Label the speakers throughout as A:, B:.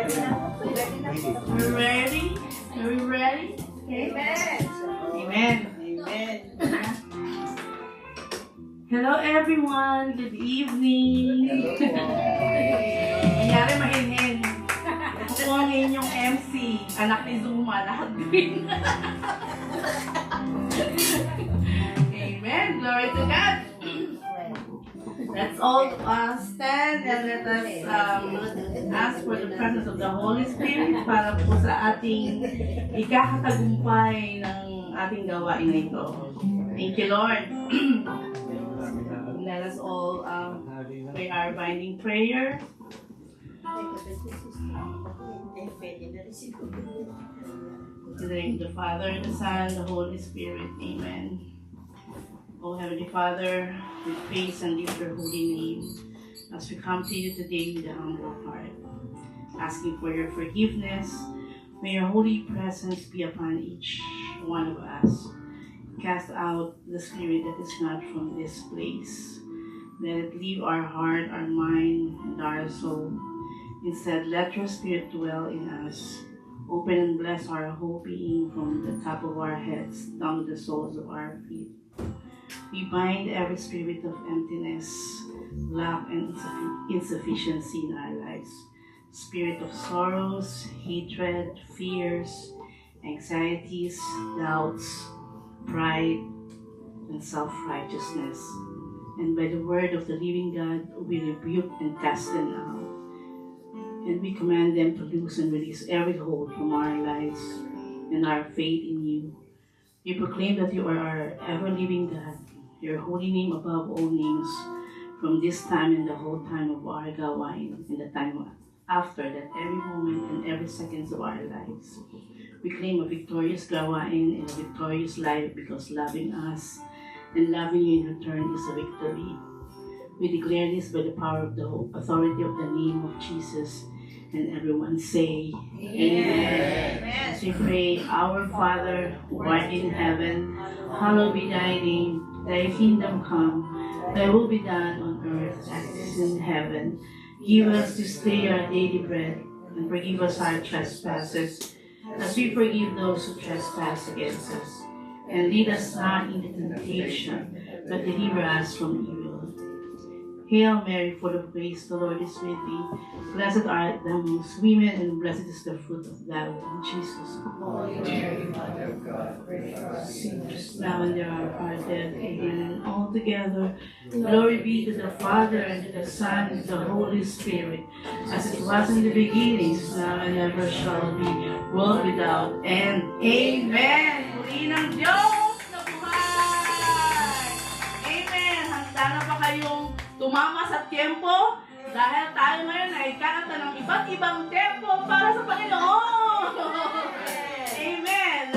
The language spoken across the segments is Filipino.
A: We're ready? Are we ready?
B: Amen.
A: Amen.
B: Amen.
A: Hello everyone. Good evening. Nangyari mahinhin. Ako po ngayon yung MC. Anak ni Zuma. Lahat green. Amen. Glory to God. Let's all stand and let us ask for the presence of the Holy Spirit para po sa ating ikakatagumpay ng ating gawain na ito. Thank you, Lord. Let us all pray our binding prayer. In the name of the Father, the Son, the Holy Spirit. Amen. Oh Heavenly Father, we praise and lift your holy name as we come to you today with a humble heart, asking for your forgiveness. May your holy presence be upon each one of us. Cast out the spirit that is not from this place. Let it leave our heart, our mind, and our soul. Instead, let your spirit dwell in us. Open and bless our whole being from the top of our heads down to the soles of our feet. We bind every spirit of emptiness, lack, and insufficiency in our lives. Spirit of sorrows, hatred, fears, anxieties, doubts, pride, and self-righteousness. And by the word of the living God, we rebuke and cast them out. And we command them to loose and release every hold from our lives and our faith in you. We proclaim that you are our ever-living God, your holy name above all names, from this time and the whole time of our gawain, and the time after that, every moment and every second of our lives. We claim a victorious gawain and a victorious life because loving us and loving you in return is a victory. We declare this by the power of the authority of the name of Jesus. And everyone say, Amen. As we pray, Our Father, who art in heaven, hallowed be thy name. Thy kingdom come, thy will be done on earth as it is in heaven. Give us this day our daily bread, and forgive us our trespasses, as we forgive those who trespass against us. And lead us not into temptation, but deliver us from evil. Hail Mary, full of grace, the Lord is with thee. Blessed art thou amongst women, and blessed is the fruit of thy womb, Jesus.
C: Holy Mary, Mother of God, pray for us sinners.
A: Now and there are our dead. Amen. And all together, glory be to the Father, and to the Son, and to the Holy Spirit, as it was in the beginning, is now, and ever shall be, world without end. Amen. Purihin ang Diyos na buhay. Amen. Handa na ba kayong tumama sa tempo? Dahil tayo ngayon ay kakanta ng iba't ibang tempo para sa Panginoon. Amen.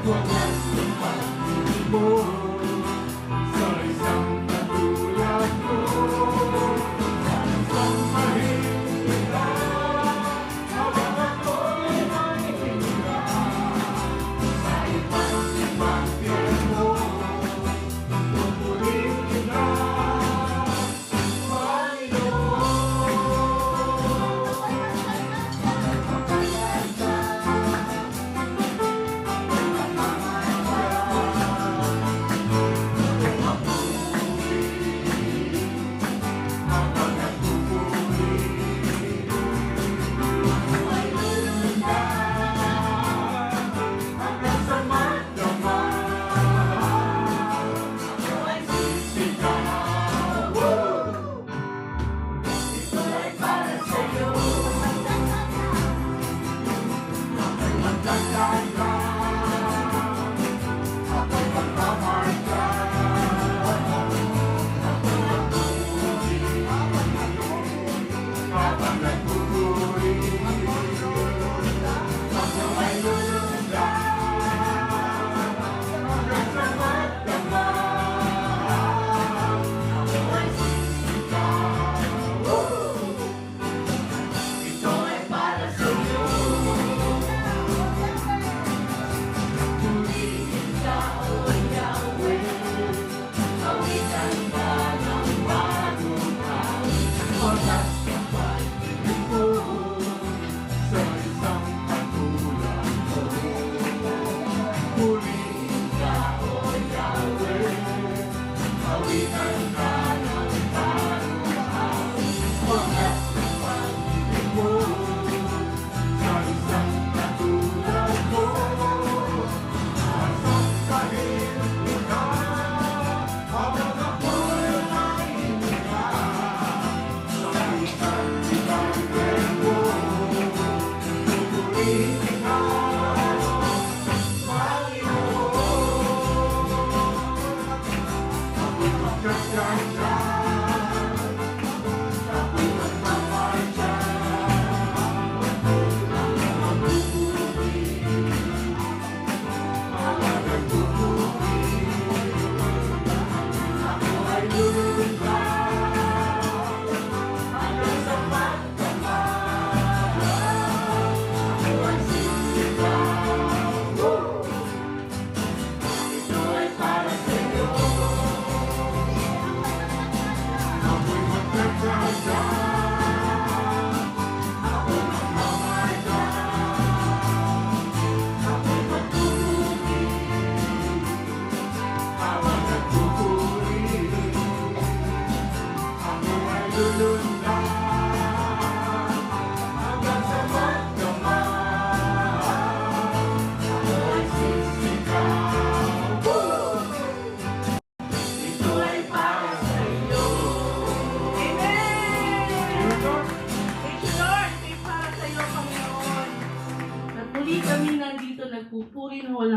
C: What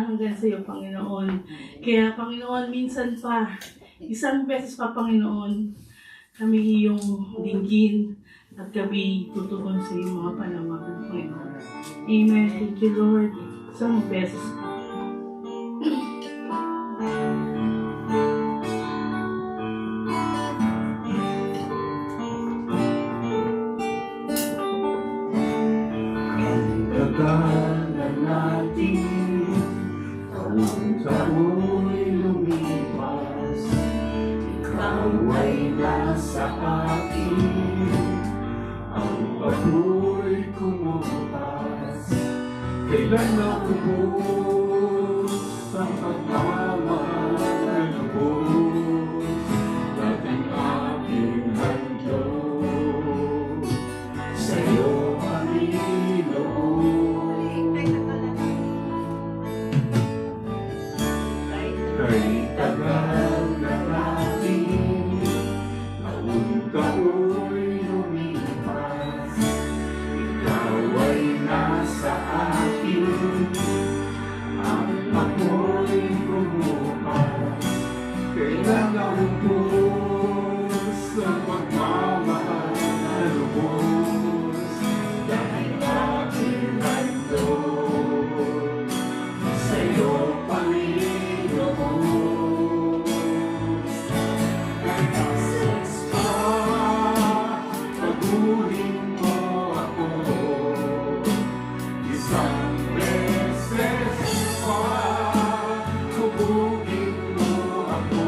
A: hanggang sa iyo, Panginoon. Kaya, Panginoon, minsan pa, isang beses pa, Panginoon, kami iyong dinggin at kami tutugon sa iyong mga panawagan, Panginoon. Amen. Thank you, Lord. Isang beses pa.
C: Kailangan natin taon-tao'y lumipas, ikaw ay nasa akin, ang apoy kumupas. Kailan naubos ang pagmamahal na lubos, dating aking handog sa'yo, kay tagal na natin, taon-tao'y lumipas, ikaw ay nasa akin, ang ako'y bumukas. Kailan naubos ang pagmamahal na lubos, dahil aking handog sa'yo, pagulin mo ako, isang beses pa, pagulin mo ako,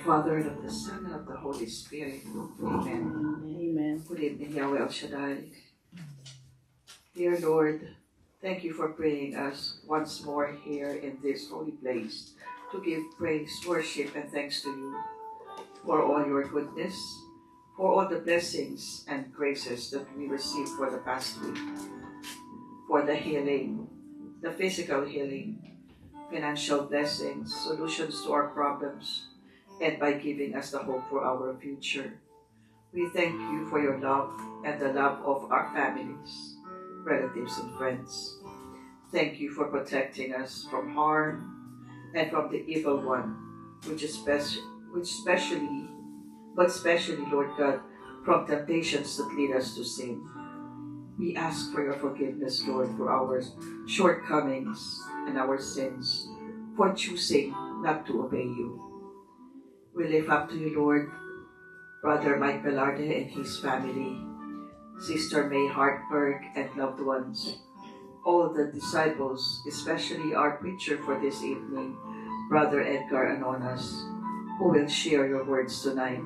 C: Father, and of the Son, and of the Holy Spirit. Amen.
A: Amen.
C: Good evening, Yahweh El Shaddai. Dear Lord, thank you for bringing us once more here in this holy place to give praise, worship, and thanks to you for all your goodness, for all the blessings and graces that we received for the past week, for the healing, the physical healing, financial blessings, solutions to our problems, and by giving us the hope for our future. We thank you for your love and the love of our families, relatives, and friends. Thank you for protecting us from harm and from the evil one, especially, Lord God, from temptations that lead us to sin. We ask for your forgiveness, Lord, for our shortcomings and our sins, for choosing not to obey you. We lift up to you, Lord, Brother Mike Velarde and his family, Sister May Hartberg and loved ones, all the disciples, especially our preacher for this evening, Brother Edgar Anonas, who will share your words tonight.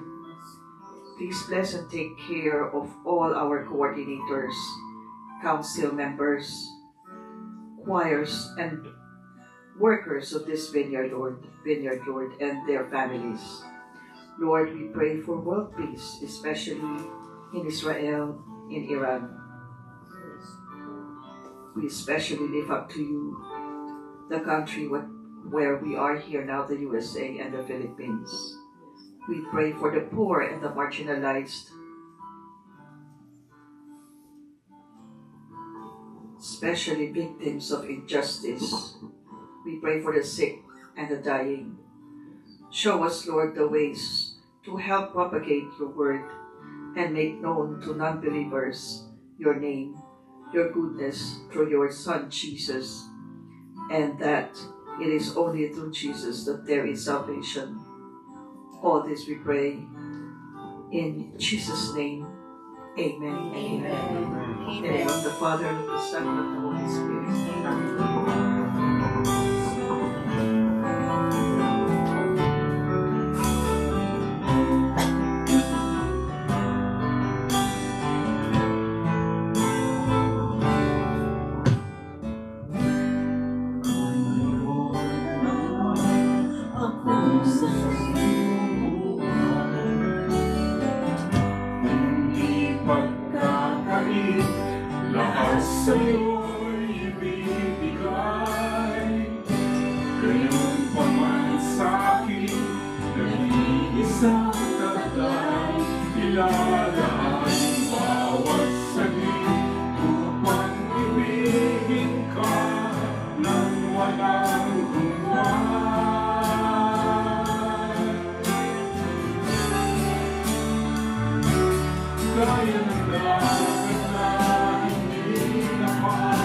C: Please bless and take care of all our coordinators, council members, choirs, and workers of this Vineyard Lord, and their families. Lord, we pray for world peace, especially in Israel, in Iran. We especially lift up to you the country where we are here now, the USA and the Philippines. We pray for the poor and the marginalized, especially victims of injustice. We pray for the sick and the dying. Show us, Lord, the ways to help propagate your word and make known to non-believers your name, your goodness through your Son, Jesus, and that it is only through Jesus that there is salvation. All this we pray in Jesus' name. Amen.
A: Amen.
C: In the name of the Father, and of the Son, and of the Holy Spirit.
A: Amen.
B: Lahat sa'yo'y ibibigay. Gayon pa man sa'kin, nag-iisang taglay. Ilalaan bawat saglit upang ibigin ka ng walang hanggan. Gaya ng dagat na hindi naman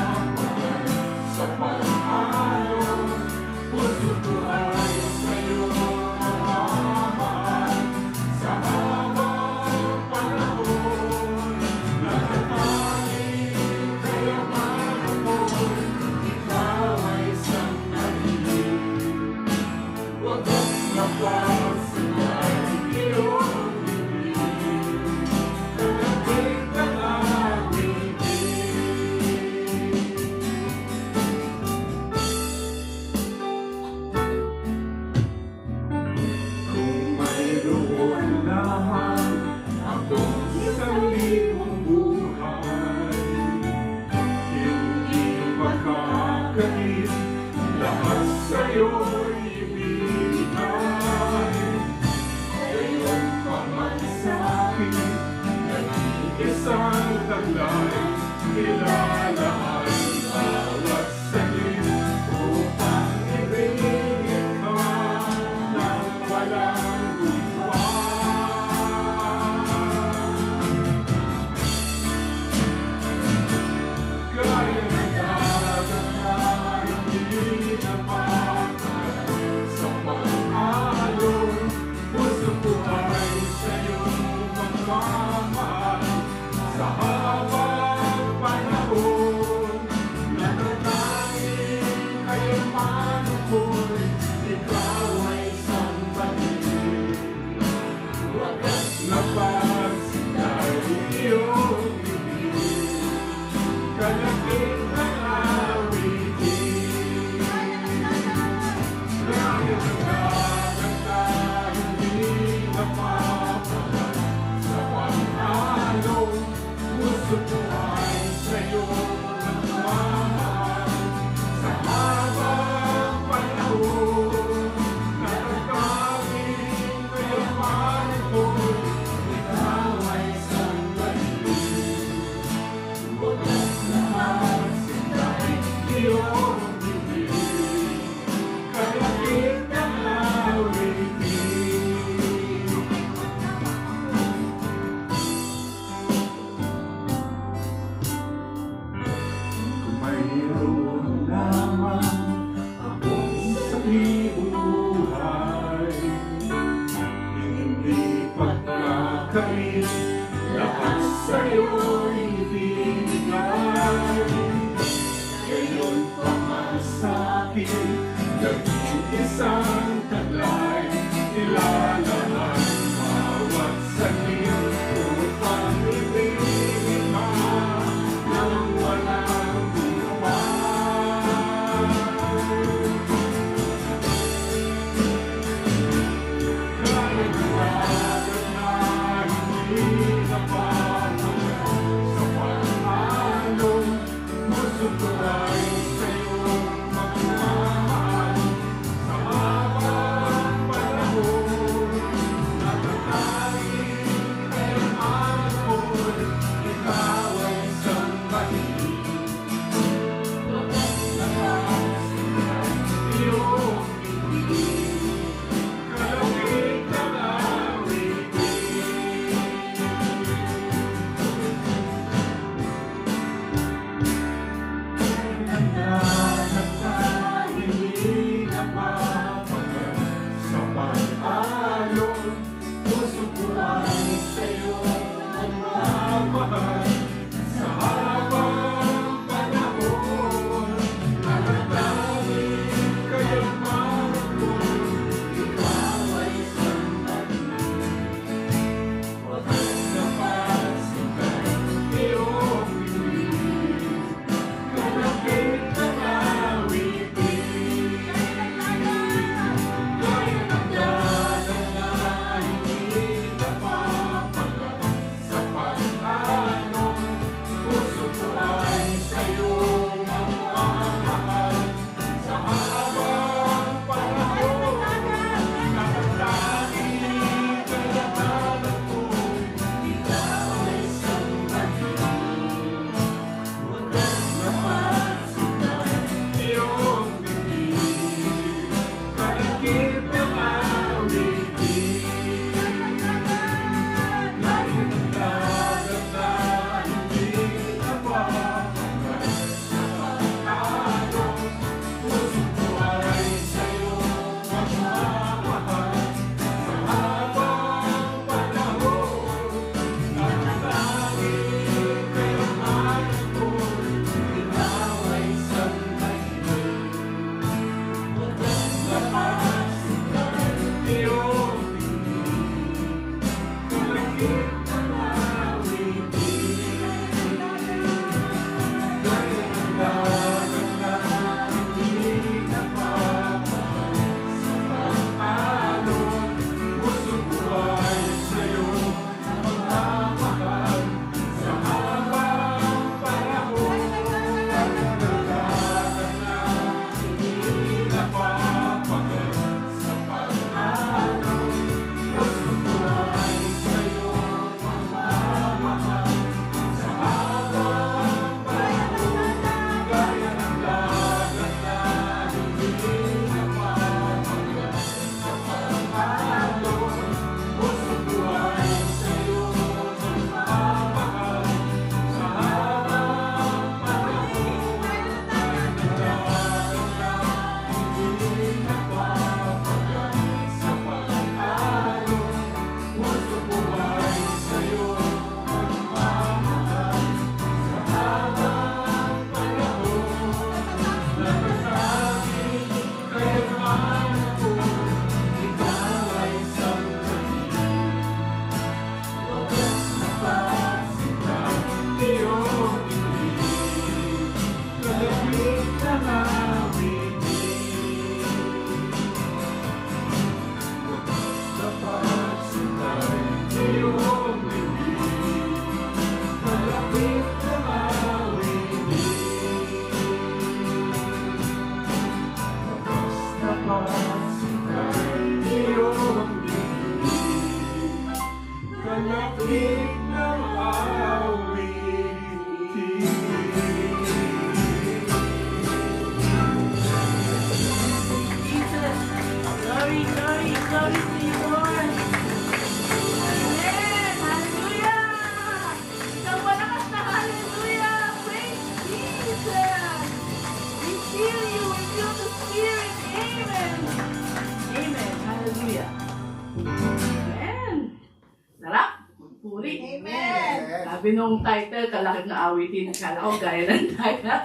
A: muli.
D: Amen.
A: Sabi nung title, kalakip na awitin. Kala ko gaya ng title.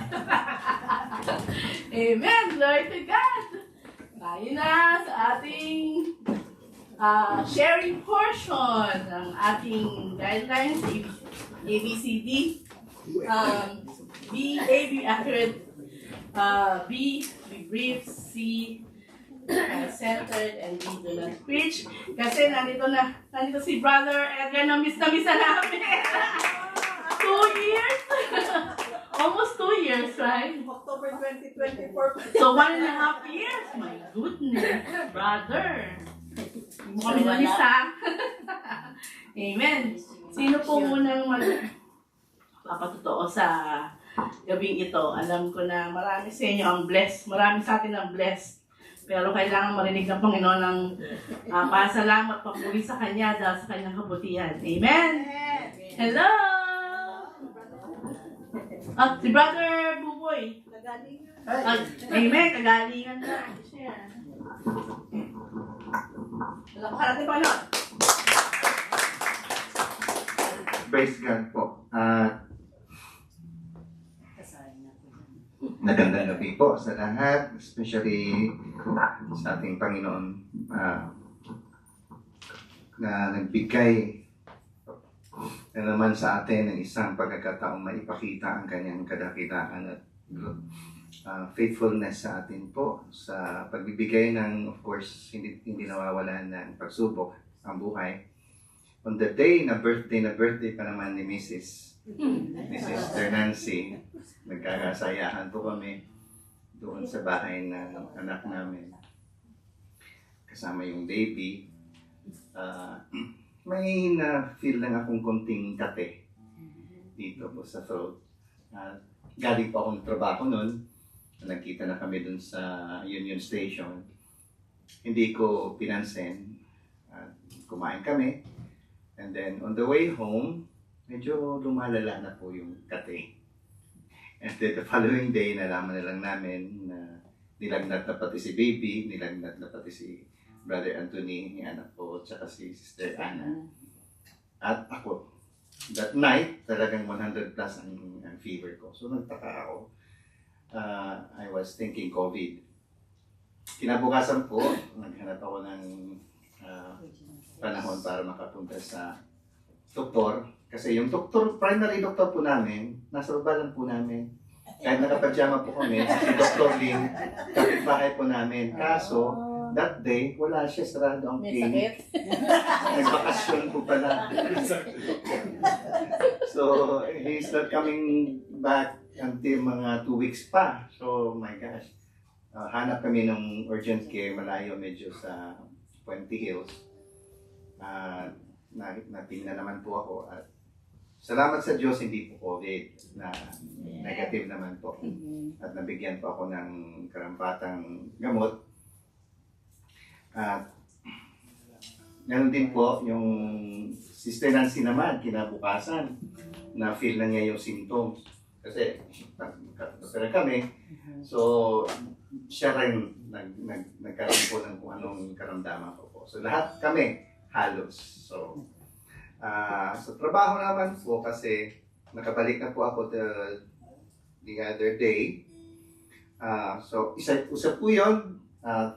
A: Amen! Glory to God! Tayo na sa ating sharing portion ng ating guidelines, ABCD. B, A, be accurate. B, be brief. C, centered. And D, do not preach. Kasi nandito si Brother Edgar na miss na namin. 2 years? Almost 2 years, right?
D: October 2024.
A: So 1.5 years? My goodness, brother. Hindi mo kami na-miss, ha? Amen. Sino po munang papatotoo sa gabing ito? Alam ko na marami sa inyo ang blessed. Marami sa atin ang blessed. Pero kailangan marinig ng Panginoon ng pasalamat papuri sa Kanya dahil sa Kanyang kabutihan. Amen? Hello! At si Brother Buboy. Amen, kagalingan na. Palakpakan natin Panginoon.
B: Praise God po. Magandang gabi po sa lahat, especially sa ating Panginoon na nagbigay na naman sa atin ng isang pagkakataong maipakita ang kanyang kadakilaan at faithfulness sa atin po sa pagbibigay ng, of course, hindi nawawalan ng pagsubok ang buhay. On the day na birthday pa naman ni Mrs. Nancy, nagkakasayahan po kami doon sa bahay ng anak namin. Kasama yung baby. May na-feel lang akong konting kate dito po sa throat. Galing po akong trabaho noon. Nagkita na kami doon sa Union Station. Hindi ko pinansin. Kumain kami. And then on the way home, medyo lumalala na po yung kate. And then the following day, nalaman na lang namin na nilagnat na pati si baby, nilagnat na pati si Brother Anthony, yung anak ko, tsaka si Sister Anna. At ako, that night, talagang 100 plus ang fever ko. So nagtaka ako. I was thinking COVID. Kinabukasan po, naghanap ako ng panahon para makapunta sa doktor. Kasi yung doktor, primary doktor po namin, nasa baba lang po namin. Kahit nakapajama po kami, si Dr. Ling, kapitbahay po namin. Kaso, that day, wala siya, sarado ang clinic. Nagbakasyon po pala. So, he's not coming back until mga 2 weeks pa. So, my gosh. Hanap kami ng urgent care, malayo medyo sa Puente Hills. Natingnan naman po ako at salamat sa Diyos, hindi po COVID na negative naman po. At nabigyan po ako ng karampatang gamot. At ganoon din po yung Sister Nancy naman, kinabukasan, na feel na niya yung symptoms. Kasi nagkakasara kami, so siya rin nagkaroon po ng kung anong karamdaman ko po. So lahat kami halos. So sa trabaho naman po kasi nakabalik na po ako the other day. So isa po yun.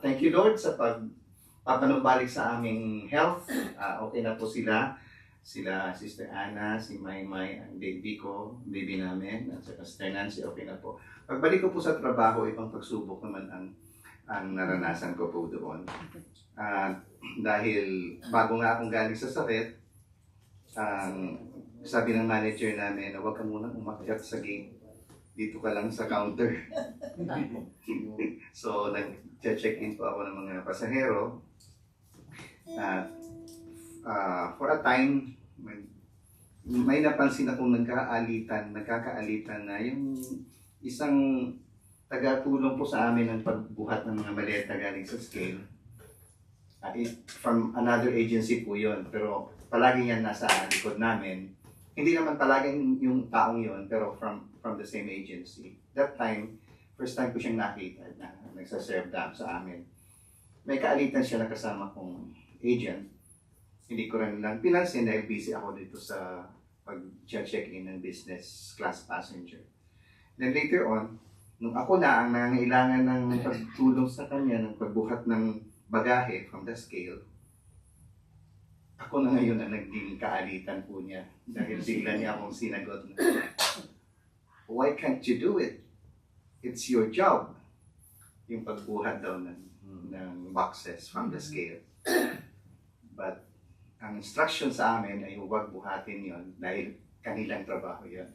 B: Thank you Lord sa pagpapanumbalik sa aming health. Okay na po sila. Sila Sister Anna, si Maymay, ang baby ko, baby namin, at saka Sister Nancy, okay na po. Pagbalik ko po sa trabaho, ibang pagsubok naman ang naranasan ko po doon. Dahil bago nga akong galing sa sakit, sabi ng manager namin na huwag ka munang umakyat sa gate. Dito ka lang sa counter. So, nag-check-in po ako ng mga pasahero. For a time, may napansin akong nagkakaalitan na yung isang taga-tulong po sa amin ng pagbuhat ng mga maleta galing sa scale. From another agency po yun, pero palagi yan nasa likod namin. Hindi naman palagi yung taong yun, pero from the same agency. That time, first time ko siyang nakita na nagsaserve sa amin. May kaalitan siya na kasama kong agent. hindi ko rin lang pinansin dahil busy ako dito sa pag-check-in ng business class passenger. Then later on, nung ako na ang nangangailangan ng pagtulong sa kanya ng pagbuhat ng bagahe from the scale, ako na ngayon ang naging kaalitan po niya dahil bigla niya akong sinagot na, why can't you do it? It's your job. Yung pagbuhat daw ng boxes from the scale. But ang instruction sa amin ay huwag buhatin yon dahil kanilang trabaho yon.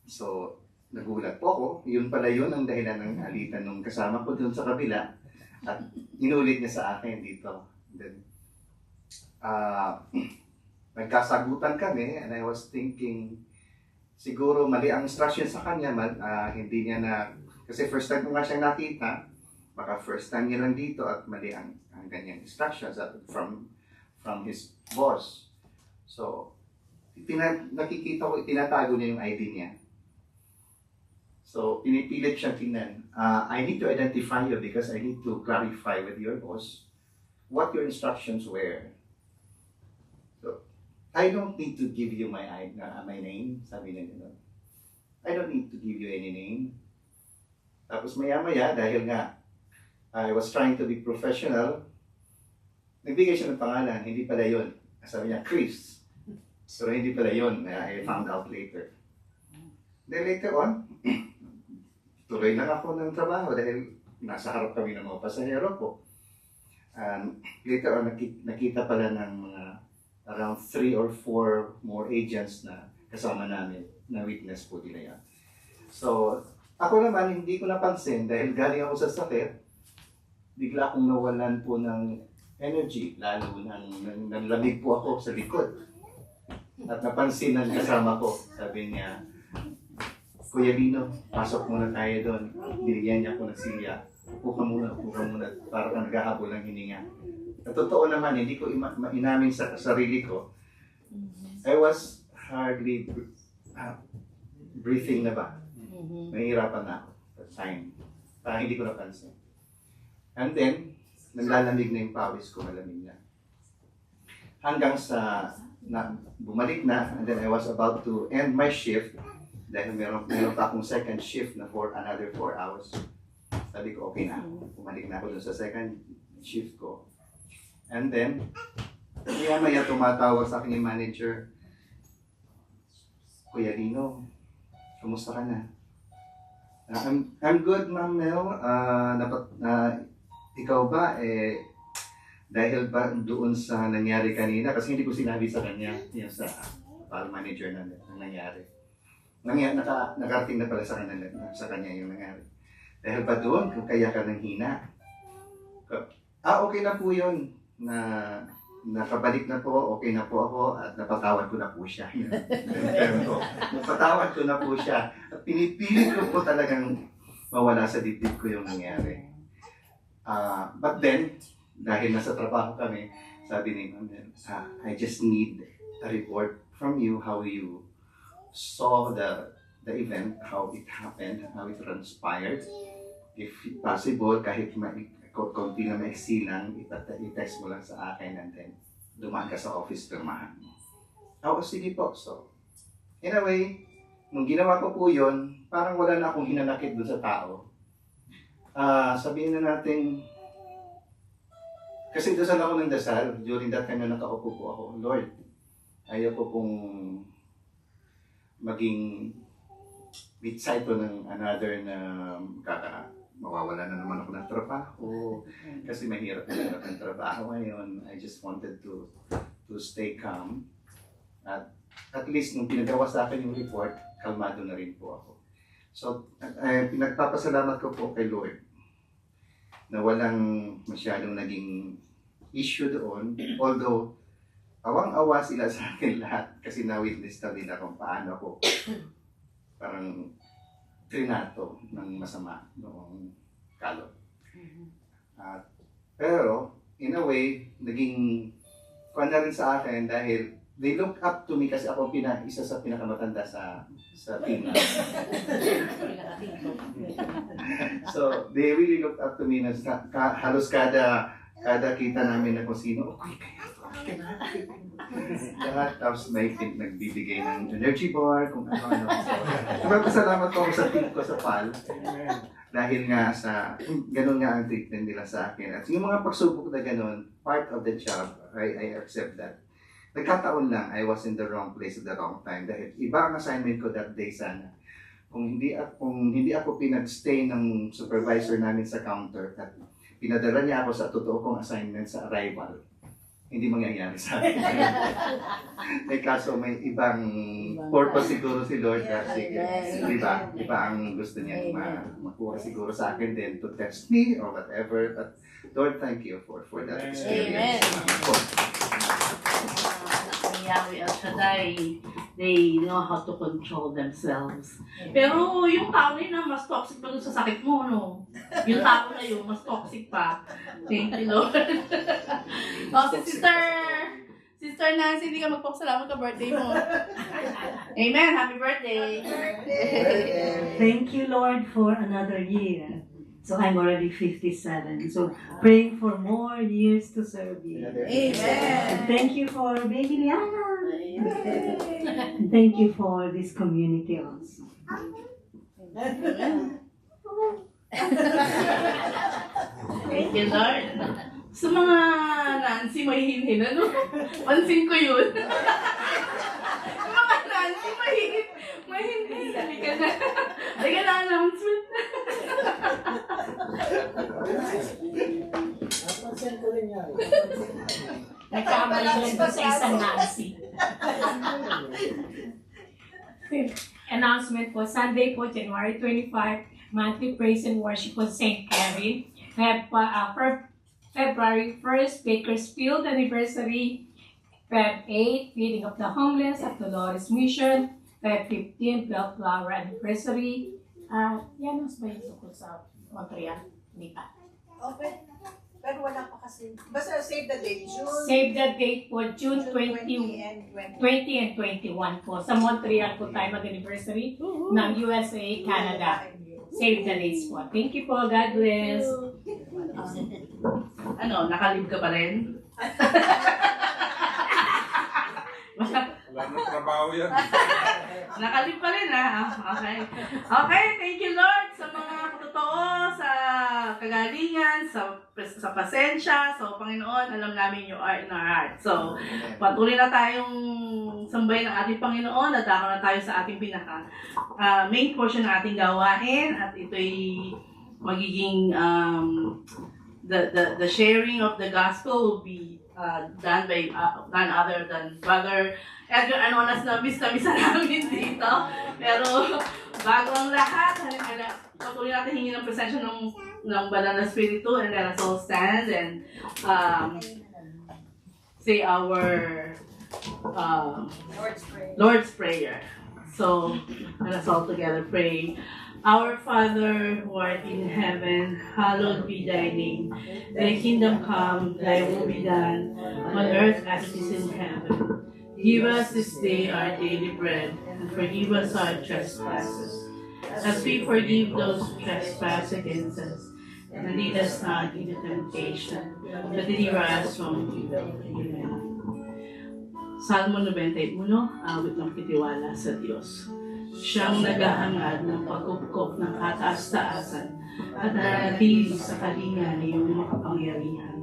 B: So, nagulat po ako. Yun pala yun ang dahilan ng alitan nung kasama ko dun sa kabila. At inulit niya sa akin dito. Then, nagkasagutan kami and I was thinking, siguro mali ang instruction sa kanya, hindi niya na, kasi first time ko nga siyang nakita, baka first time niya lang dito at mali ang ganyang instructions from his boss. So, nakikita ko, tinatago niya yung ID niya. So, pinipilit siyang tingnan. I need to identify you because I need to clarify with your boss what your instructions were. So, I don't need to give you my name, sabi niya gano'n. I don't need to give you any name. Tapos maya-maya, dahil nga, I was trying to be professional, nagbigay siya ng pangalan, hindi pala yun. Sabi niya, Chris. Pero hindi pala yun, I found out later. Then later on, tuloy lang ako ng trabaho dahil nasa harap kami ng mga pasahero ko. Later on, nakita pala ng mga around 3 or 4 more agents na kasama namin, na witness po nila yan. So, ako naman, hindi ko napansin dahil galing ako sa sakit, bigla akong nawalan po ng energy, lalo nang lamig po ako sa likod. At napansin ng kasama ko, sabi niya, Kuya Lino, pasok muna tayo doon. Binigyan niya ako ng silya. Upo ka muna, para kang naghahabol ng hininga. At totoo naman, hindi ko inamin sa sarili ko. I was hardly breathing na ba? Nahihirapan na ako at time. Parang hindi ko napansin. And then, naglalamig na yung pawis ko, malamig na. Hanggang sa bumalik na, and then I was about to end my shift dahil meron pa akong second shift na for another 4 hours. Sabi ko, okay na. Bumalik na ako dun sa second shift ko. And then, maya tumatawag sa akin yung manager, Kuya Lino, kumusta ka na? I'm good, Ma'am Mel. Ikaw ba, dahil ba doon sa nangyari kanina, kasi hindi ko sinabi sa kanya, yung sa manager na nangyari. Nakarating na pala sa kanya yung nangyari. Dahil ba doon, kung kaya ka nang hina? Okay na po yun. Nakabalik na po, okay na po ako, at napatawad ko na po siya. Napatawad ko na po siya. At pinipilit ko po talagang mawala sa dibdib ko yung nangyari. But then, dahil nasa trabaho kami, sabi ni Ma'am, I just need a report from you how you saw the event, how it happened, how it transpired. If possible, kahit konti na maiksi lang, i-text mo lang sa akin and then dumaan ka sa office, pirmahan mo. Sige po. So, in a way, nung ginawa ko po yun, parang wala na akong hinanakit doon sa tao. Sabihin na natin, kasi dasal ako ng dasal, during that time na nakaupo po ako, Lord, ayaw ko pong maging bitsay ko ng another na mawawala na naman ako ng trabaho kasi mahirap ang trabaho ngayon. I just wanted to stay calm. At least nung pinagawa sa akin yung report, kalmado na rin po ako. So, pinagpapasalamat ko po kay Lord na walang masyadong naging issue doon. Although, awang-awa sila sa akin lahat kasi na-witness na nila kung paano ako parang trinato ng masama noong kalot. Pero, in a way, naging kuwan na rin sa akin dahil they look up to me kasi ako isa sa pinakamatanda sa team. So, they really looked up to me na halos kada kita namin na kung sino, okay, kaya to Lahat, tapos may nagbibigay ng energy bar, kung ano-ano. So, nagpapasalamat po ako sa team ko sa PAL. Dahil nga sa, ganun nga ang treatment nila sa akin. At yung mga pagsubok na ganun, part of the job, I accept that. Nagkataon lang, I was in the wrong place at the wrong time. Dahil iba ang assignment ko that day sana. Kung hindi ako pinag-stay ng supervisor namin sa counter at pinadala niya ako sa totoo kong assignment sa arrival, hindi mangyayari sa akin. May kaso may ibang purpose siguro si Lord kasi iba ang gusto niya makuha siguro sa akin din to test me or whatever. But Lord, thank you for that experience.
A: Yahweh El Shaddai, they know how to control themselves. Pero yung tao na yun, mas toxic pa dun sa sakit mo, no? Yung tao na yun, mas toxic pa. Thank you, Lord. Sister Nancy, hindi ka magpapasalamat ka birthday mo. Amen. Happy birthday.
E: Thank you, Lord, for another year. So I'm already 57. So praying for more years to serve you. And thank you for baby Liana. And thank you for this community also.
A: Thank you, Lord. Sa mga Nancy, mahihinhin, ano? Pansin ko yun. Sa mga Nancy, mahihinhin. Halika na. Halika na, announcement.
F: Nagkamali lang po sa isang Nancy. Announcement po, Sunday po, January 25, monthly praise and worship po St. Kevin. February 1st, Bakersfield anniversary. Feb 8, feeding of the homeless at Dolores Mission. Feb 15, Bellflower anniversary. Yan ang ba yung tungkol sa Montreal? Hindi pa.
D: Okay. Pero wala pa kasi. Basta save the date.
F: Save the date po, June 20
D: and 20.
F: 20 and 21 po. Sa Montreal po tayo mag-anniversary ng USA, Canada. Save the dates po. Thank you po. God bless.
A: Ano, nakalib ka pa rin?
G: Wala na trabaho yan.
A: Nakalib pa rin, ha? Okay. Okay, thank you, Lord, sa mga totoo, sa kagalingan, sa pasensya. So, Panginoon, alam namin you are in our heart. So, patuloy na tayong sambahin ng ating Panginoon at dako na tayo sa ating pinaka main portion ng ating gawain at ito'y magiging the sharing of the gospel will be done by none other than Brother Edgar Anonas na miss namin dito. Pero bago ang lahat, patuloy natin hingin ng presensya ng Banal na Espiritu, and let us all stand and say our Lord's Prayer. So let us all together pray. Our Father, who art in heaven, hallowed be thy name. Thy kingdom come, thy will be done, on earth as it is in heaven. Give us this day our daily bread, and forgive us our trespasses, as we forgive those who trespass against us. And lead us not into temptation, but deliver us from evil. Amen. Salmo 91, awit ng pitiwala sa Diyos. Siyang naghahangad ng pagkupkop ng kataas-taasan at nananatili sa kalinga ng iyong makapangyarihan.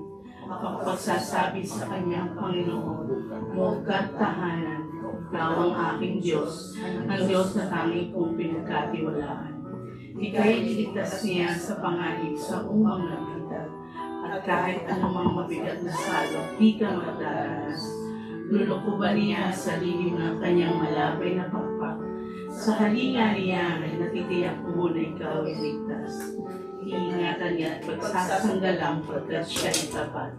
A: Pagsasabi sa kanyang Panginoon, huwag tahanan, ikaw ang aking Diyos, ang Diyos na tanging kong pinagkatiwalaan. Ika'y liligtas niya sa panganib sa umang nabigat, at kahit anumang mabigat na salot, di ka magdaranas. Lulukuban niya sa lilim ng kanyang malabay na pakpak. Sa halinga niya ay natitiyak mo na ikaw ay ligtas. Iingatan niya at pagsasanggalang pagkat siya ay tapat.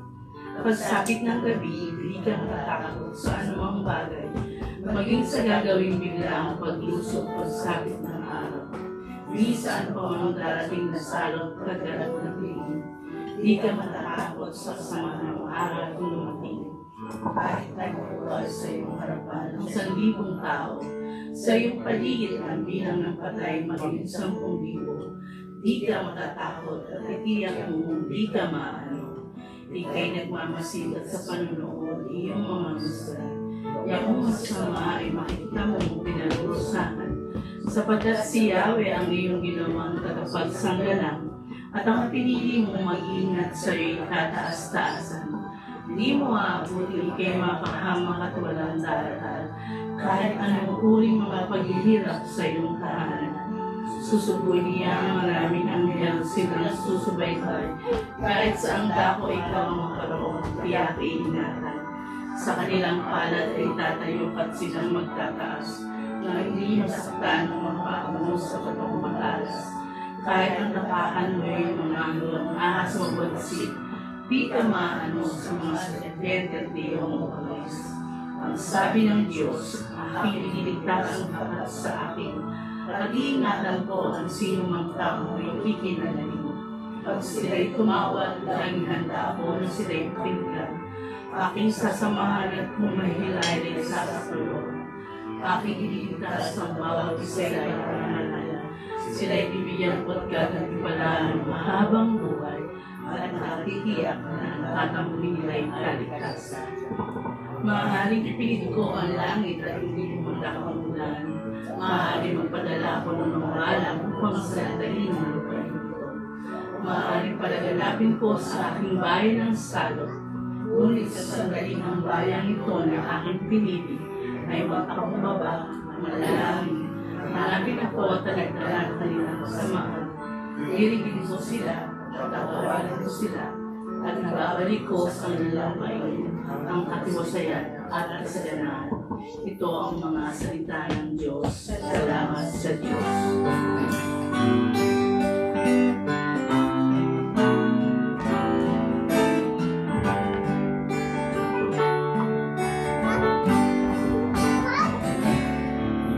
A: Pagsapit ng gabi, hindi ka matatakot sa anumang bagay, maging sa gagawing bigla ang paglusot pagsapit ng araw. Di saan pa ang darating na salot pagkalat ng tingin. Di ka matatakot sa kasama ng araw kung lumating. Kahit nagpupulas sa iyong harapan ng 1,000 tao, sa iyong paligid ang bilang ng patay maging 10,000. Di ka matatakot at itiyak mo di ka maano. Ika'y nagmamasigat sa panunood, iyong mga gusto. Yakong masama ay makikita mong pinarusahan, sapagkat si Yahweh ang iyong ginawang tagapagsanggalang, at ang pinili mong mag-ingat sa iyo'y kataas-taasan. Hindi mo aabutin ika'y mapahamak at walang daral, kahit anong uring mga paghihirap sa iyong tahanan. Susubuin niya ang maraming anghel silang susubaybay, kahit saang dako ikaw ang magkaroon, tiyak iingatan. Sa kanilang palad ay tatayo at silang magtataas, na hindi masaktan ng mga paano sa batong matalas. Kahit ang tapakan mo yung mga ahas mabagsik, di ka maano sa mga sakadente at iyong umalis. Ang sabi ng Diyos, aking iniligtas ang kapat sa akin, at iingatan ko ang sino mang tao ay kikinalanin. Pag sila'y tumawag, laging handa ako na sila'y pinaglan. Aking sasamahan at kung mahilay sa katulong. Aking iniligtas ang bawat isa'y pangalan. Sila'y bibigyan ko't gagantipalaan ng mahabang buhay at nakatiyak na nakatamuhin nila'y kaligtasan. Maaaring ipilit ko ang langit at hindi pumunta ang ulan. Maaaring magpadala ako ng mga alam upang sanatain ang lupain ito. Maaaring palaganapin ko sa aking bayan ng salot. Ngunit sa sandaling ang bayang ito na aking pinili ay magpakumbaba, manalangin. Hanapin ako at nagdala ng kanilang kasamaan. Irigin ko sila, tatawagan ko sila, at nababalik ko sa kanilang bayan ang katiwasayan at kasalanan. Ito ang mga salita ng Diyos. Salamat sa Diyos.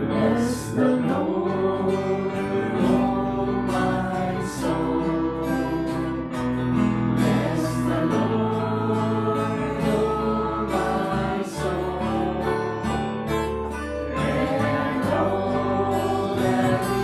A: Bless the Lord, oh my soul. Bless the Lord, oh my soul. And all that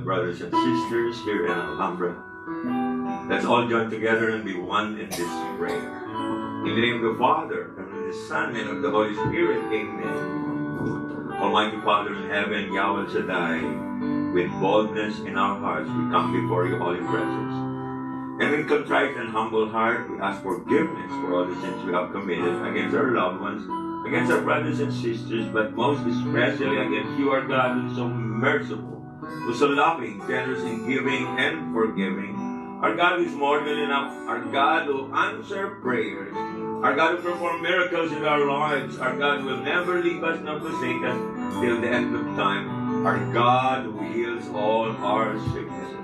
H: brothers and sisters here in Alhambra. Let's all join together and be one in this prayer. In the name of the Father, and of the Son, and of the Holy Spirit, amen. Almighty Father in heaven, Yahweh Shaddai, with boldness in our hearts, we come before your holy presence. And with contrite and humble heart, we ask forgiveness for all the sins we have committed against our loved ones, against our brothers and sisters, but most especially against you, our God, who is so merciful, who is so loving, generous in giving and forgiving. Our God who is more than enough, our God who answers prayers, our God who performs miracles in our lives, our God who will never leave us nor forsake us till the end of time, our God who heals all our sicknesses.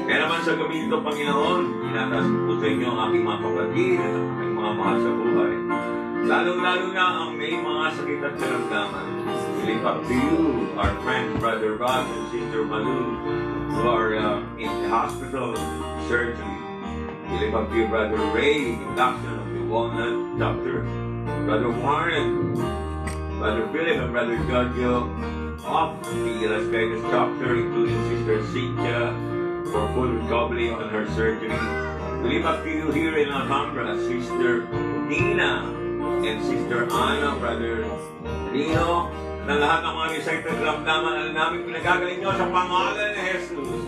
H: Kaya naman sa gabi ito, Panginoon, tinataas ko po sa inyo ang aking mga kapatid at ang aking mga mahal sa buhay. Lalong-lalo na ang may mga sakit at karamdaman. We lift up to you, our friends, Brother Rob and Sister Malu, who are in the hospital surgery. We lift up to you, Brother Ray, induction of the Walnut Doctor, Brother Warren, Brother Philip, and Brother Giorgio of the Las Vegas Doctor, including Sister Cynthia, for full recovery on her surgery. We lift up to you here in Alhambra, Sister Nina and Sister Anna, Brother Rino, na lahat ng mga excited ramdaman, alam namin pinagagaling nyo sa pangalan ni Jesus.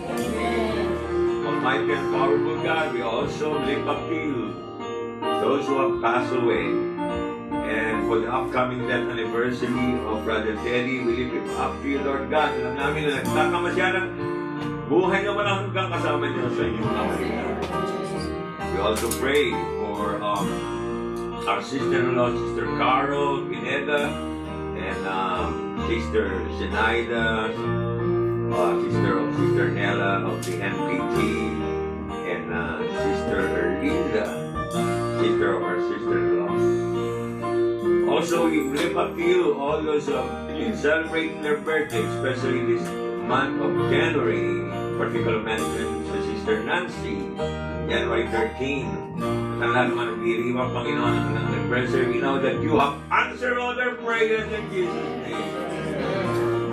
H: Almighty and powerful God, we also lift up to you those who have passed away. And for the upcoming death anniversary of Brother Teddy, we lift him up to you, Lord God. Alam namin na nagtakamasya ng buhay na walang hanggang kasama niyo sa inyong kamalian. We also pray for our sister-in-law, Sister Carol Pineda, and Sister Zenaida, Sister Nella of the NPT, and Sister Erlinda, sister of our sister-in-law. Also, we lift up to you all those who have been celebrating their birthday, especially this month of January. Particular mention sa Sister Nancy, January 13. At ang lahat naman nagdiriwang Panginoon ng anniversary, we know that you have answered all their prayers in Jesus' name.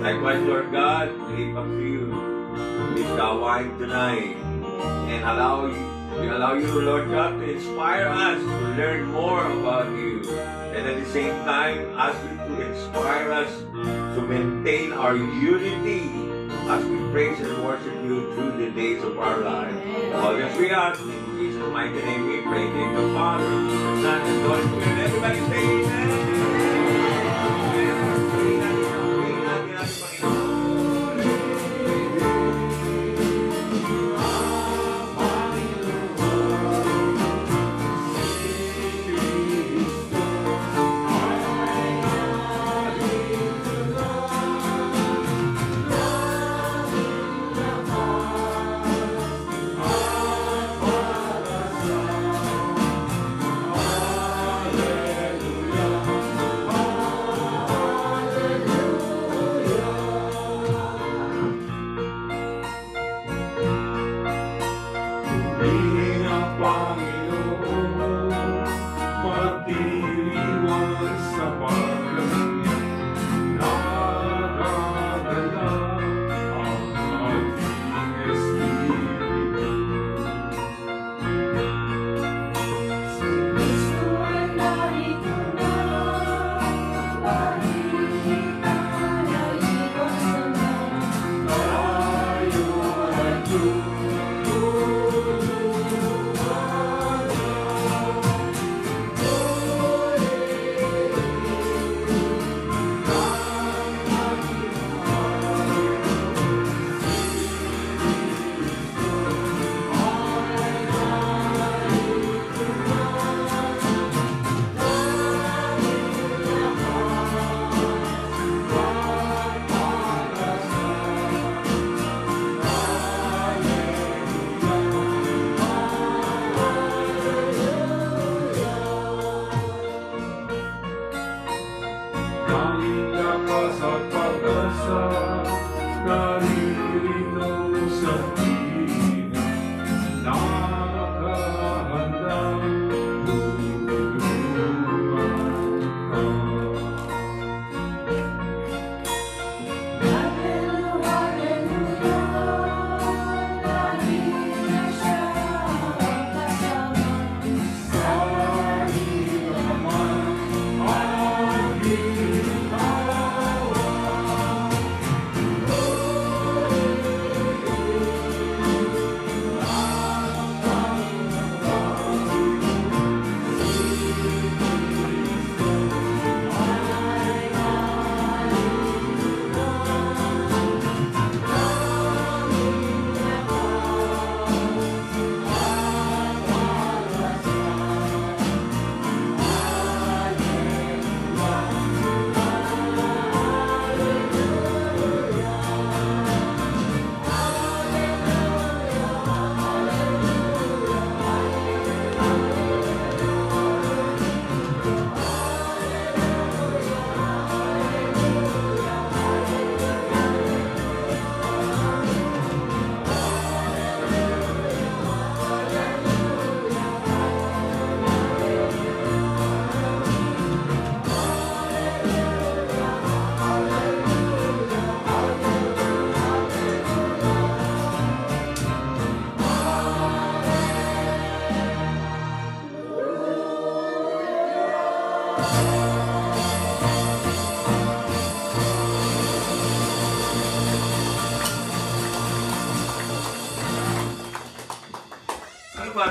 H: Likewise, Lord God, we lift up to you this wine tonight and we allow you, Lord God, to inspire us to learn more about you. And at the same time, ask you to inspire us to maintain our unity as we praise and worship you through the days of our lives. All this we ask, in Jesus' mighty name we pray. In the Father, the Son, and the Holy Spirit. Everybody say amen.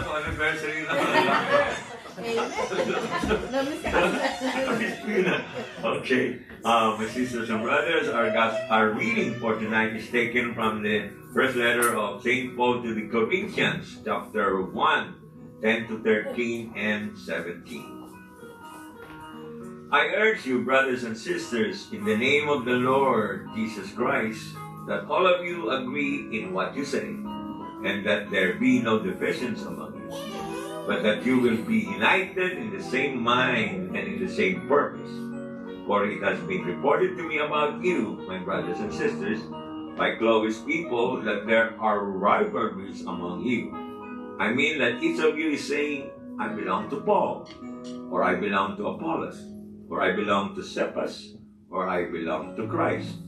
H: kung anniversary na. Okay. My sisters and brothers, our reading for tonight is taken from the first letter of St. Paul to the Corinthians, chapter 1, 10 to 13 and 17. I urge you, brothers and sisters, in the name of the Lord Jesus Christ, that all of you agree in what you say, and that there be no divisions among you, but that you will be united in the same mind and in the same purpose. For it has been reported to me about you, my brothers and sisters, by Chloe's people, that there are rivalries among you. I mean that each of you is saying, I belong to Paul, or I belong to Apollos, or I belong to Cephas, or I belong to Christ.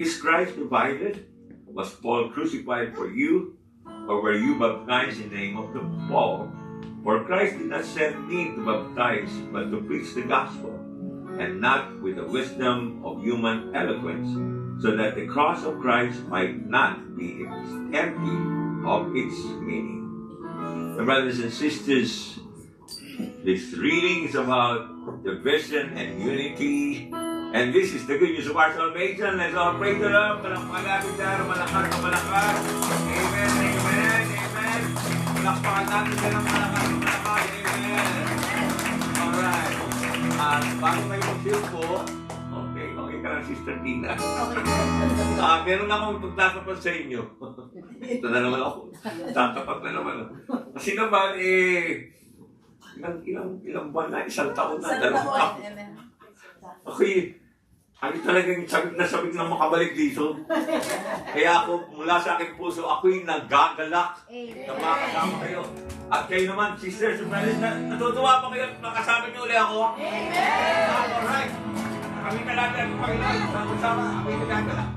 H: Is Christ divided? Was Paul crucified for you? Or were you baptized in the name of Paul? For Christ did not send me to baptize, but to preach the gospel, and not with the wisdom of human eloquence, so that the cross of Christ might not be empty of its meaning. My brothers and sisters, this reading is about division and unity, and this is the good news of our salvation. Let's all praise the Lord. Malakas, malakas. Amen, amen, amen. Malakpakan natin siya ng malakas. Amen. Alright. Bago kayo mag-feel po, okay ka lang, Sister Tina. Meron akong pagtatapat sa inyo. Ito na naman ako. Tatapat na naman ako. Kasi naman, ilang buwan na, isang taon na, dalawang taon. Okay, ano talagang sabik na makabalik dito. Kaya ako, mula sa aking puso, ako'y nagagalak na makasama kayo. At kayo naman, sisters, natutuwa pa kayo at makasama niyo ulit ako. Amen! Alright! Kami talaga ang Panginoon. Sama-sama, ako'y nagagalak.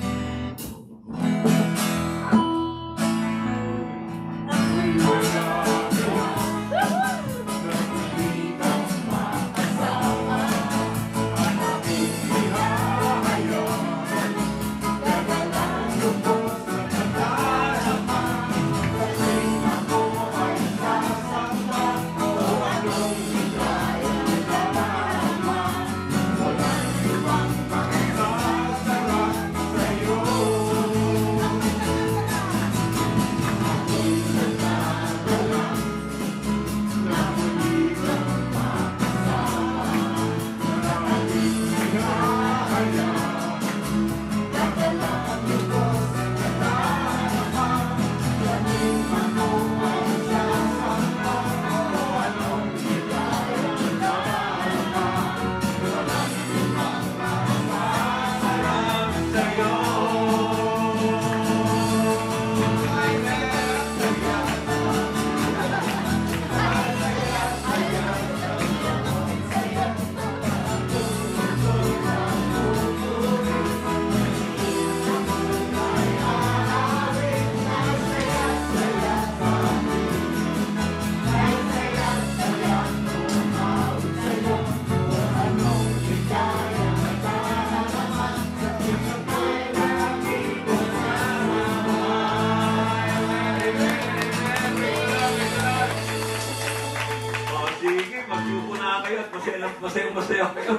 H: Masaya kayo.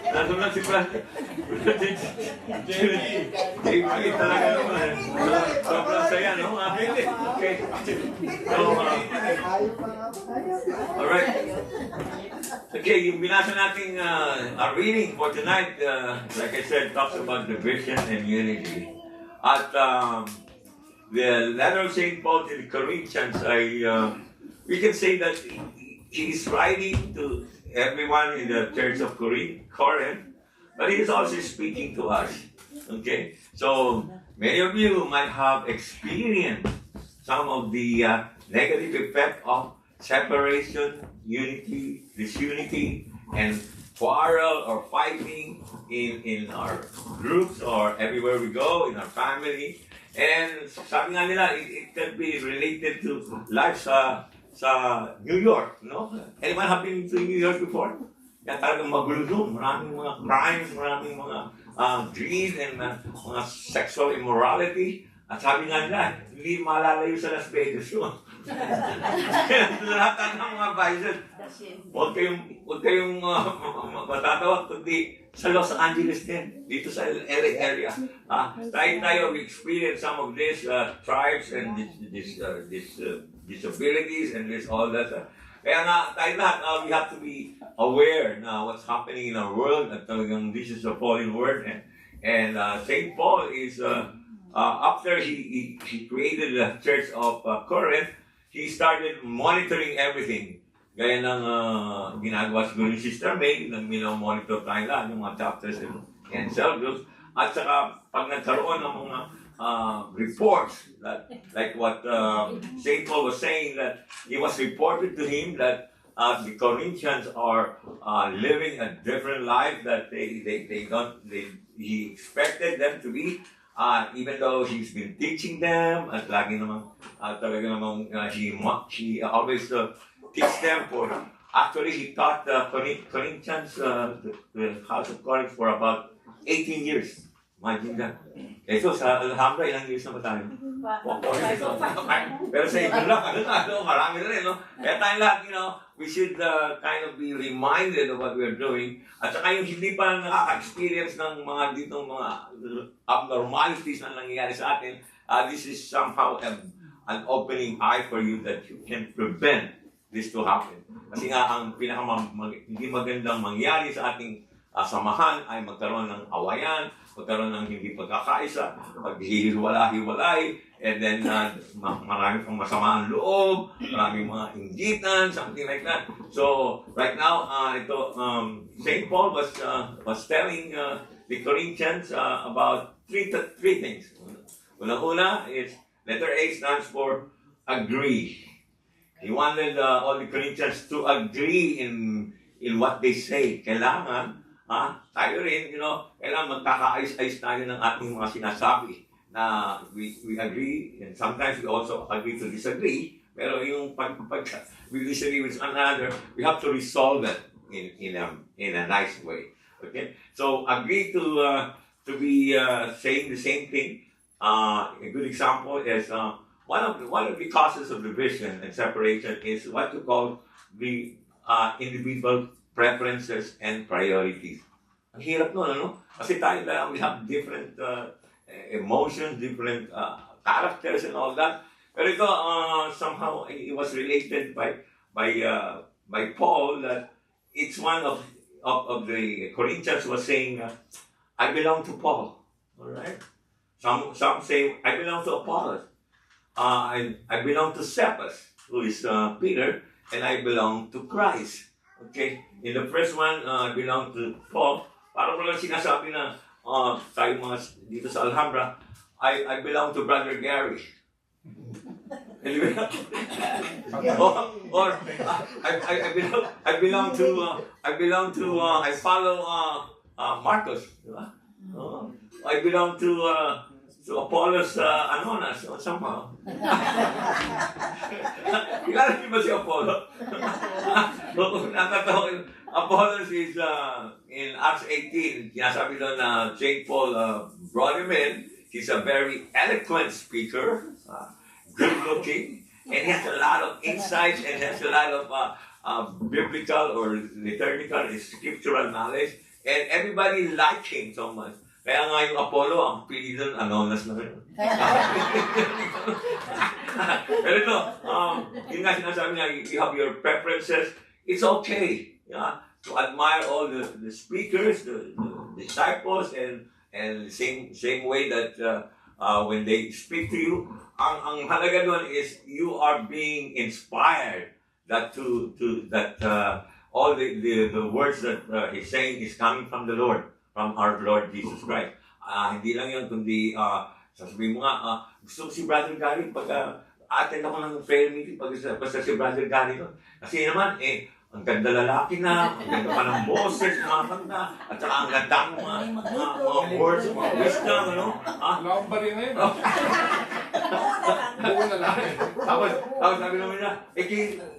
H: Lalo na si Francis. Jay talaga naman. Sobrang saya, no? Okay. Alright. Okay, yung binasa nating our reading for tonight, like I said, talks about division and unity. At the letter of St. Paul to the Corinthians, we can say that he's writing to everyone in the church of Corinth, but he is also speaking to us. Okay? So, many of you might have experienced some of the negative effect of separation, unity, disunity, and quarrel or fighting in our groups or everywhere we go, in our family. And sabi nga nila, it can be related to life sa New York, no? Anyone have been to New York before? Kaya talagang magulo doon. Maraming mga crimes, maraming mga greed and mga sexual immorality. At sabi nga nila, hindi malalayo sa Las Vegas yun. Lahat ng mga vices.
A: That's it.
H: Huwag kayong matatawa, kundi sa Los Angeles din, dito sa LA area. Tayo, we experience some of these tribes and these disabilities and this all that. Kaya nga, tayo lahat, we have to be aware na what's happening in our world, at talagang this is a fallen world. And St. Paul is, after he created the Church of Corinth, he started monitoring everything. Gaya ng ginagawa siguro ni Sister May, nang monitor tayo lahat, yung mga chapters and cell groups. At saka, pag nagkaroon ng mga reports, that, like what St. Paul was saying, that it was reported to him that the Corinthians are living a different life that he expected them to be. Even though he's been teaching them, at lagi namang talaga namang he always teach them for, actually he taught the Corinthians, the House of Corinth for about 18 years. Imagine that. Ito sa Alhambra, ilang years na ba tayo? Pero sa ibang lang, marami na rin, no? Kaya tayo lahat, we should kind of be reminded of what we're doing. At saka yung hindi pa nakaka-experience ng mga ditong mga abnormalities na nangyayari sa atin, this is somehow an opening eye for you that you can prevent this to happen. Kasi nga, ang hindi magandang mangyari sa ating samahan ay magkaroon ng awayan, magkaroon ng hindi pagkakaisa, paghihiwala-hiwalay, and then maraming pang masamang loob, maraming mga inggitan, something like that. So, right now, St. Paul was telling the Corinthians about three things. Una is, letter A stands for agree. He wanted all the Corinthians to agree in what they say. Kailangan, tayo rin, kailangan magkakaayos-ayos tayo ng ating mga sinasabi. Na we agree, and sometimes we also agree to disagree. Pero yung pag we disagree with another, we have to resolve it in a nice way. Okay? So agree to be saying the same thing. A good example is one of the causes of division and separation is what you call the individual preferences and priorities. Ang hirap nun, ano? Kasi tayo lang, we have different emotions, different characters and all that. Pero ito, somehow, it was related by Paul that it's one of the Corinthians was saying, I belong to Paul. All right? Some say, I belong to Apollos. I belong to Cephas, who is Peter, and I belong to Christ. Okay? In the first one, I belong to Paul. Parang lang sinasabi na tayo mga dito sa Alhambra, I belong to Brother Gary. or I follow Marcos. I belong to Apollos Anonas or somehow. Kilala niyo ba si Apollo? Apollos is in Acts 18. Sinasabi doon na St. Paul brought him in. He's a very eloquent speaker, good looking, and he has a lot of insights and has a lot of biblical or liturgical and scriptural knowledge. And everybody liked him so much. Kaya nga yung Apollo, ang pili doon, Anonas na rin. Pero ito, yun nga sinasabi niya, you have your preferences. It's okay to admire all the speakers, the disciples, and same way that when they speak to you, ang halaga doon is you are being inspired that all the words that he's saying is coming from the Lord. From our Lord Jesus Christ. Hindi lang yun, kundi sasabihin mo nga, gusto ko si Brother Gary pag attend ako ng prayer meeting, basta si Brother Gary doon. Kasi naman, ang ganda lalaki na, ang ganda pa ng boses, mga kanta, at saka ang ganda ng mga words, mga wisdom, ano?
G: Wala akong bari ngayon. Buo na lang.
H: Tapos sabi naman niya,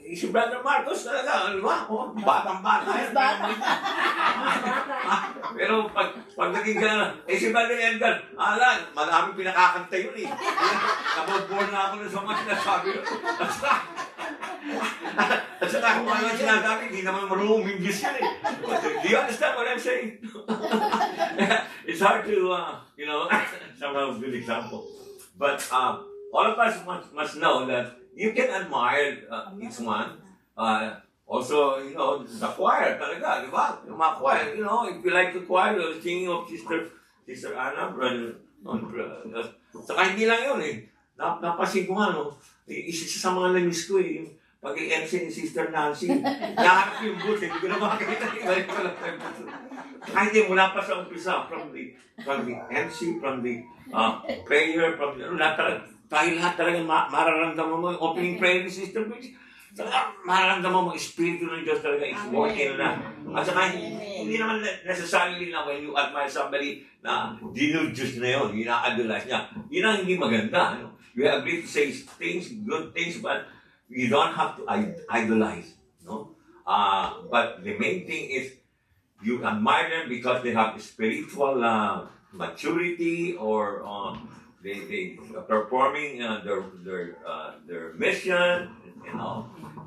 H: si Brother Marcos talaga, ano ba? Oh, batang-bata yan. Pero pag naging gano'n, si Brother Edgar, maraming pinakakanta yun eh. Naboborn na ako na sa mga sinasabi yun. At saka kung ano ang sinasabi, hindi naman marunong English yan eh. Do you understand what I'm saying? It's hard to, somehow good example. But all of us must know that you can admire each one. Also, the choir talaga, di ba? Yung mga choir, if you like the choir, singing of Sister Anna, saka hindi lang yun eh. Napasin ko nga, isa sa mga namiss ko eh, pag i-MC ni Sister Nancy, nahanap yung booth, hindi ko na makakita. Kahit mula pa sa umpisa, from the MC, from the prayer, from the, tayo lahat talaga mararamdaman mo yung opening prayer ni Sister Bridge. Mararamdaman mo, Espiritu ng Diyos talaga is working na. At saka, hindi naman necessarily na when you admire somebody na dinudjust na yun, ina-idolize niya. Yun ang hindi maganda. You agree to say things, good things, but you don't have to idolize. But the main thing is, you admire them because they have spiritual maturity or they are performing their mission,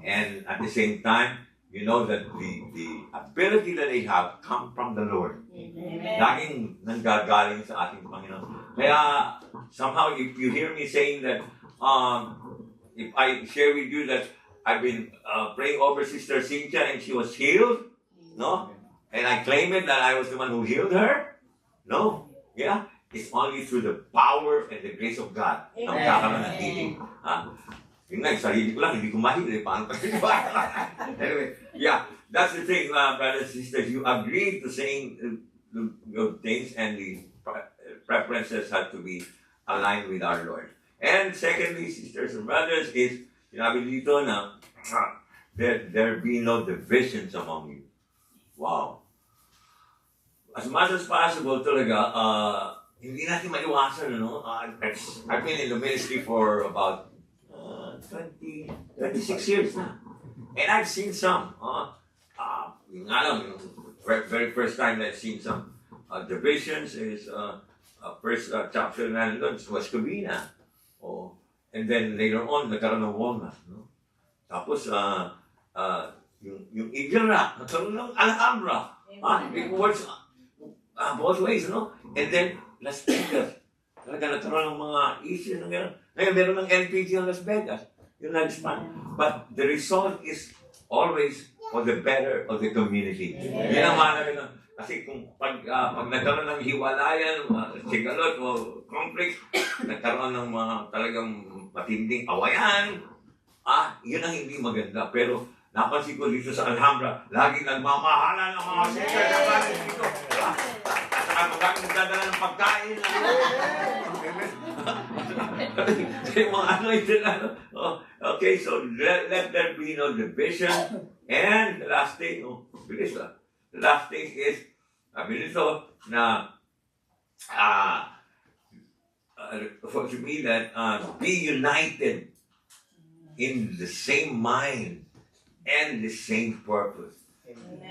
H: and at the same time, you know that the ability that they have come from the Lord. Laging nanggagaling sa ating Panginoon. Kaya somehow if you hear me saying that, if I share with you that I've been praying over Sister Cynthia and she was healed, and I claim it that I was the one who healed her, it's only through the power and the grace of God na magkakaroon ng healing. Yun nga, yung sarili ko lang, hindi ko mahil, paano pa rin ba? Anyway, that's the thing, brothers and sisters. You agree to saying good things, and the preferences have to be aligned with our Lord. And secondly, sisters and brothers, is sinabi dito na there be no divisions among you. Wow. As much as possible talaga, hindi natin maiwasan, I've been in the ministry for about 26 years na. And I've seen some, yung very first time I've seen some divisions is first chapter na doon was Covina. And then later on, nagkaroon ng Walnut. Tapos, yung Eagle Rock, nagkaroon ng Alhambra. It works both ways, And then, Las Vegas. Talaga nagkaroon ng mga issues ng gano'n. Ngayon, meron ng LPG ng Las Vegas. Yung nag-span. But the result is always for the better of the community. Yan ang mahalaga. Kasi kung pag nagkaroon ng hiwalayan, sigalot o conflict, nagkaroon ng mga talagang matinding awayan, yun ang hindi maganda. Pero napansin ko dito sa Alhambra, laging nagmamahalan ng mga sister na bakit dito. At saka magamit nagdadala ng pagkain. Okay, so let there be no division. And the last thing, bilis lang. The last thing is, sabi nito na for me that be united in the same mind and the same purpose.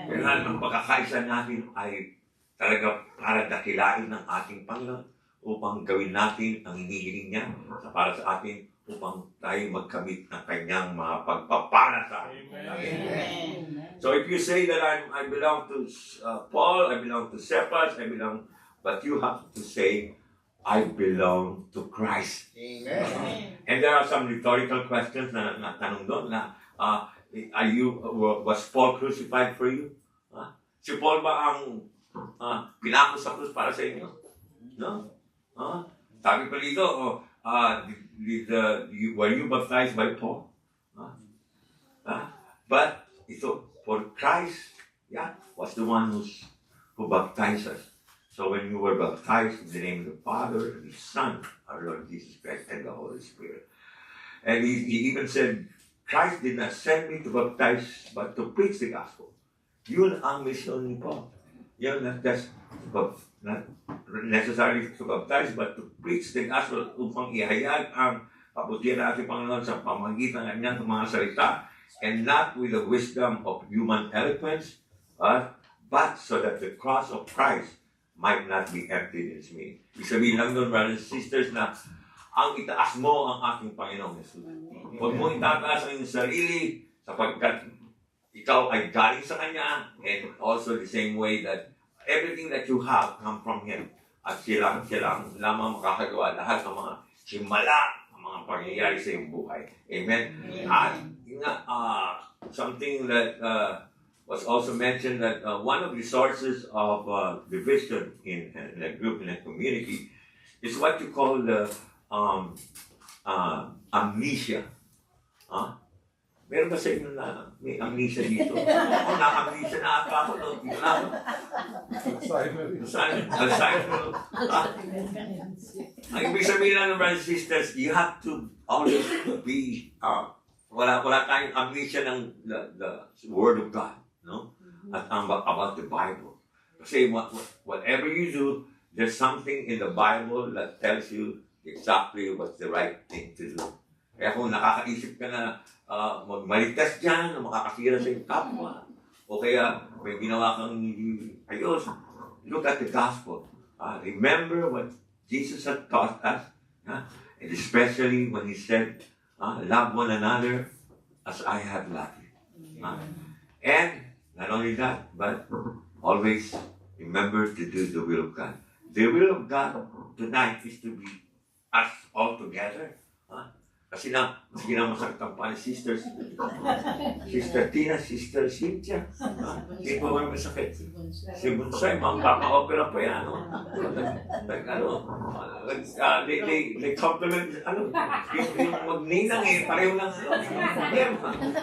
H: Kailangan ang pagkakaisa natin ay talaga para dakilain ng ating Panginoon upang gawin natin ang hinihiling niya para sa atin upang tayo magkamit ng kanyang mga pagpapala sa atin. Amen. So if you say that I belong to Paul, I belong to Cephas, but you have to say, I belong to Christ. Amen. And there are some rhetorical questions na tanong doon na, was Paul crucified for you? Si Paul ba ang pinako sa krus para sa inyo? No? Sabi pa dito, were you baptized by Paul? But ito, for Christ, was the one who baptized us. So when you were baptized in the name of the Father, the Son, our Lord Jesus Christ, and the Holy Spirit. And he even said, Christ did not send me to baptize, but to preach the gospel. Yun ang mission ni Paul. Yun, not necessarily to baptize, but to preach the gospel upang ihayag ang kabutihan ng ating Panginoon sa pamamagitan ng kanyang mga salita, and not with the wisdom of human eloquence, but so that the cross of Christ might not be emptied in me. Ibig sabihin lang doon, brothers and sisters, na ang itaas mo ang ating Panginoong Jesus. Huwag mo itataas ang iyong sarili sapagkat ikaw ay galing sa Kanya, and also the same way that everything that you have come from Him. At siya lang lamang makakagawa lahat ng mga himala, ng mga pangyayari sa iyong buhay. Amen? At something that was also mentioned, that one of the sources of division in a group, in a community, is what you call the amnesia. Meron ba sa inyo na may amnesia dito? Ako na-amnesia na ata ako. Alzheimer. Ang ibig sabihin lang ng brothers and sisters, you have to always be, wala tayong amnesia ng the Word of God, no? At about the Bible. Kasi whatever you do, there's something in the Bible that tells you exactly what's the right thing to do. Kaya kung nakakaisip ka na magmaligtas dyan, na makakasira sa iyong kapwa, o kaya may ginawa kang hindi ayos, look at the gospel. Remember what Jesus had taught us, and especially when He said, love one another as I have loved you. And not only that, but always remember to do the will of God. The will of God tonight is to be us all together. Kasi sige na masakit ang paano, Sister Tina, Sister Cynthia. Hindi pa may masakit. Si Bonsai, magpapa-opera pa yan. They compliment, yung magninang pareho lang.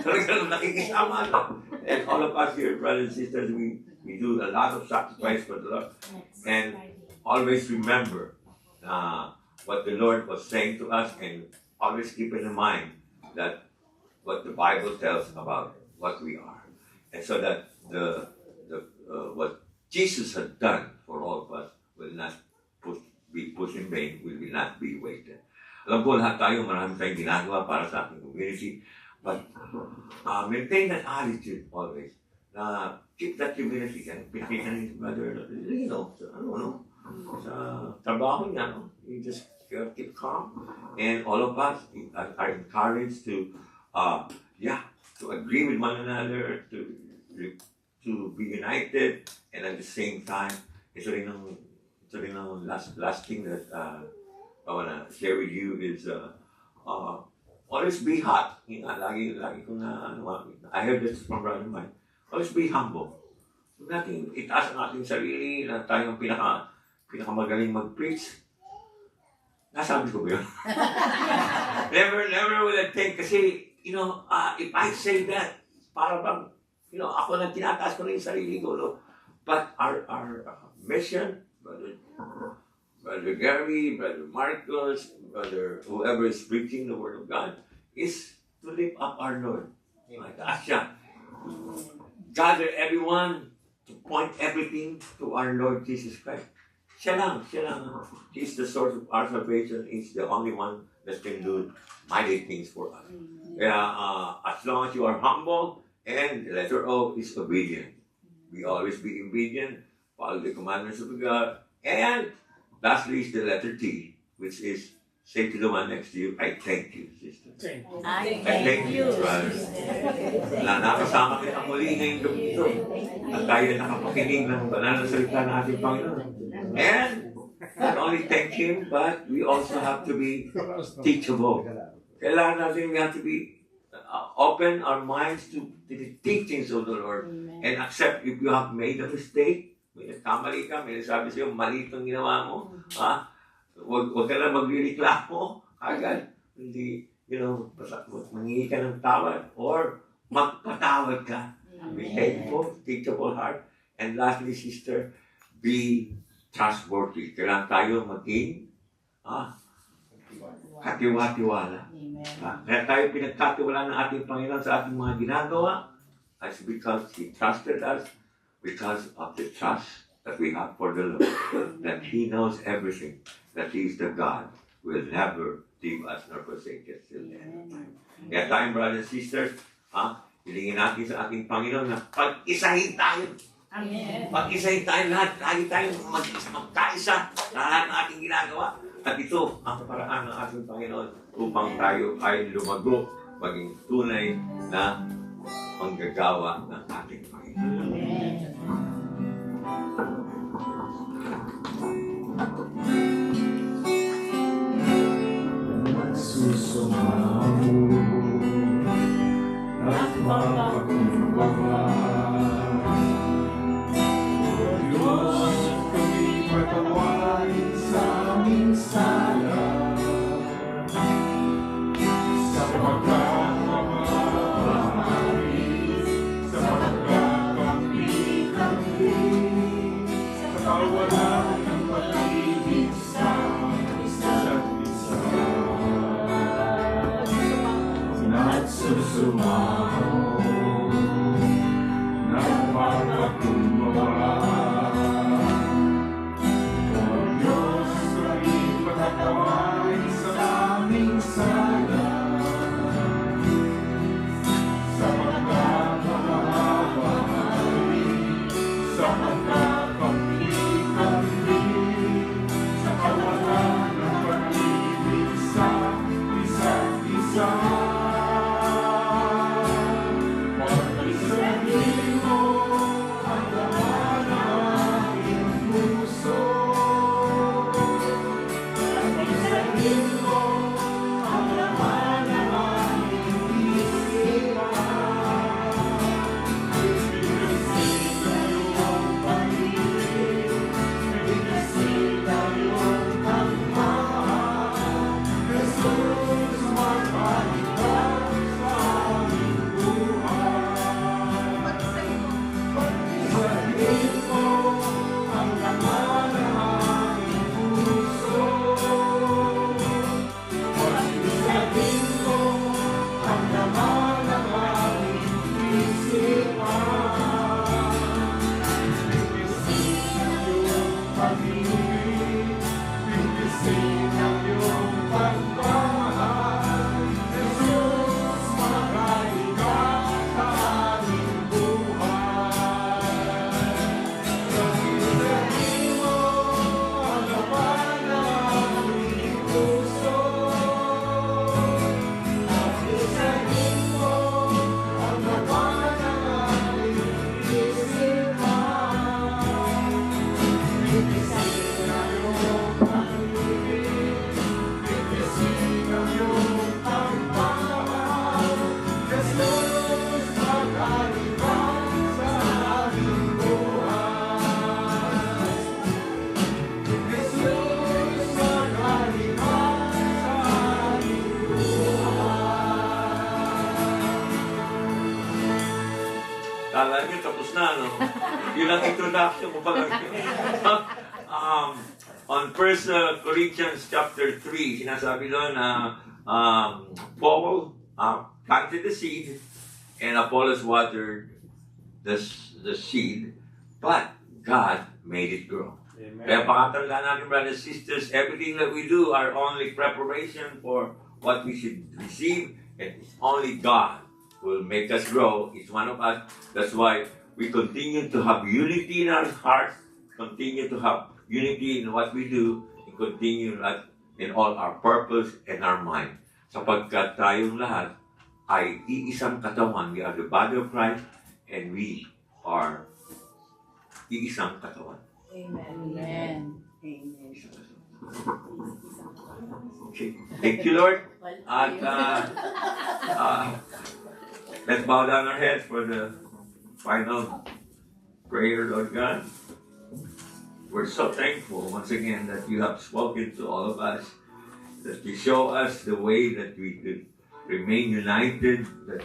H: Talagang nakikisama. And all of us here, brothers and sisters, we do a lot of sacrifice for the Lord. And always remember what the Lord was saying to us, and always keep in mind that what the Bible tells about what we are, and so that what Jesus had done for all of us will not be put in vain, will not be wasted. Alam ko lahat tayo, marami tayong ginagawa para sa ating community, but maintain that attitude always. Keep that humility. Pinakita ni Brother Lino, sa trabaho niya, you just keep calm, and all of us are encouraged to agree with one another, to be united, and at the same time, ito rin ang last thing that I wanna share with you is always be hot. Lagi ko na I heard this from Brother Mike. Always be humble. Natin itaas ang ating sarili na tayong pinakamagaling mag-preach. Nasabi ko ba yun? never will I think, kasi, if I say that, para bang, ako lang tinataas ko na yung sarili ko, no? But our mission, Brother Gary, Brother Marcos, Brother whoever is preaching the Word of God, is to lift up our Lord. Mataas siya. Gather everyone to point everything to our Lord Jesus Christ. Siya lang. He's the source of our salvation. He's the only one that can do mighty things for us. Kaya, as long as you are humble, and the letter O is obedient. We always be obedient, follow the commandments of God. And lastly is the letter T, which is, say to the one next to you, I thank you, sister. I thank you, brother. Nakasama kita muli ngayong gabi ito. At tayo nakapakinig ng banal na salita ng ating Panginoon. And not only thank Him, but we also have to be teachable. Kailangan natin, we have to be open our minds to the teachings of the Lord. And accept if you have made a mistake, may nagkamali ka, may nasabi sa'yo, mali itong ginawa mo, huwag ka lang maglireklamo agad. Hindi, mangingi ka ng tawad or magpatawad ka. Be thankful, teachable heart. And lastly, sister, be trustworthy. Kailangan tayo maging katiwa-tiwala. Kaya tayo pinagkatiwala ng ating Panginoon sa ating mga ginagawa. That's because He trusted us, because of the trust that we have for the Lord, that He knows everything, that He is the God who will never leave us nor forsake us till the end. Kaya tayong brothers and sisters, hilingin natin sa ating Panginoon na pag-isahin tayo.
A: Amen.
H: Pag-isahin tayo lahat. Lagi tayong magkaisa sa lahat ng ating ginagawa. At ito ang paraan ng ating Panginoon upang tayo ay lumago, maging tunay na manggagawa ng ating Panginoon.
G: Nagsusumaw at makakumbaba. O Diyos, kami patawarin sa aming sala, sa pagkakamahari, sa pagkakampi-kampi, sa kawalan ng pag-ibig sa isa't isa. Nagsusumaw, nagpapakumbaba. O Diyos, kami patatawarin sa aming sala, sa pagkakamahari, sa pagkakampi-kampi, sa kawalan ng pag-ibig sa isa't isa.
H: Kala niyo tapos na, no? Yun ang introduction mo pala. On 1 Corinthians chapter 3, sinasabi doon na Paul planted the seed and Apollos watered the seed, but God made it grow.
G: Amen.
H: Kaya pakatandaan natin, brothers and sisters, everything that we do are only preparation for what we should receive, and it's only God who will make us grow, each one of us. That's why we continue to have unity in our hearts, continue to have unity in what we do, and continue in all our purpose and our mind. Sapagkat tayong lahat ay iisang katawan. We are the body of Christ, and we are iisang katawan.
D: Amen.
H: Okay. Thank you, Lord. At let's bow down our heads for the final prayer, Lord God. We're so thankful once again that you have spoken to all of us, that you show us the way that we could remain united, that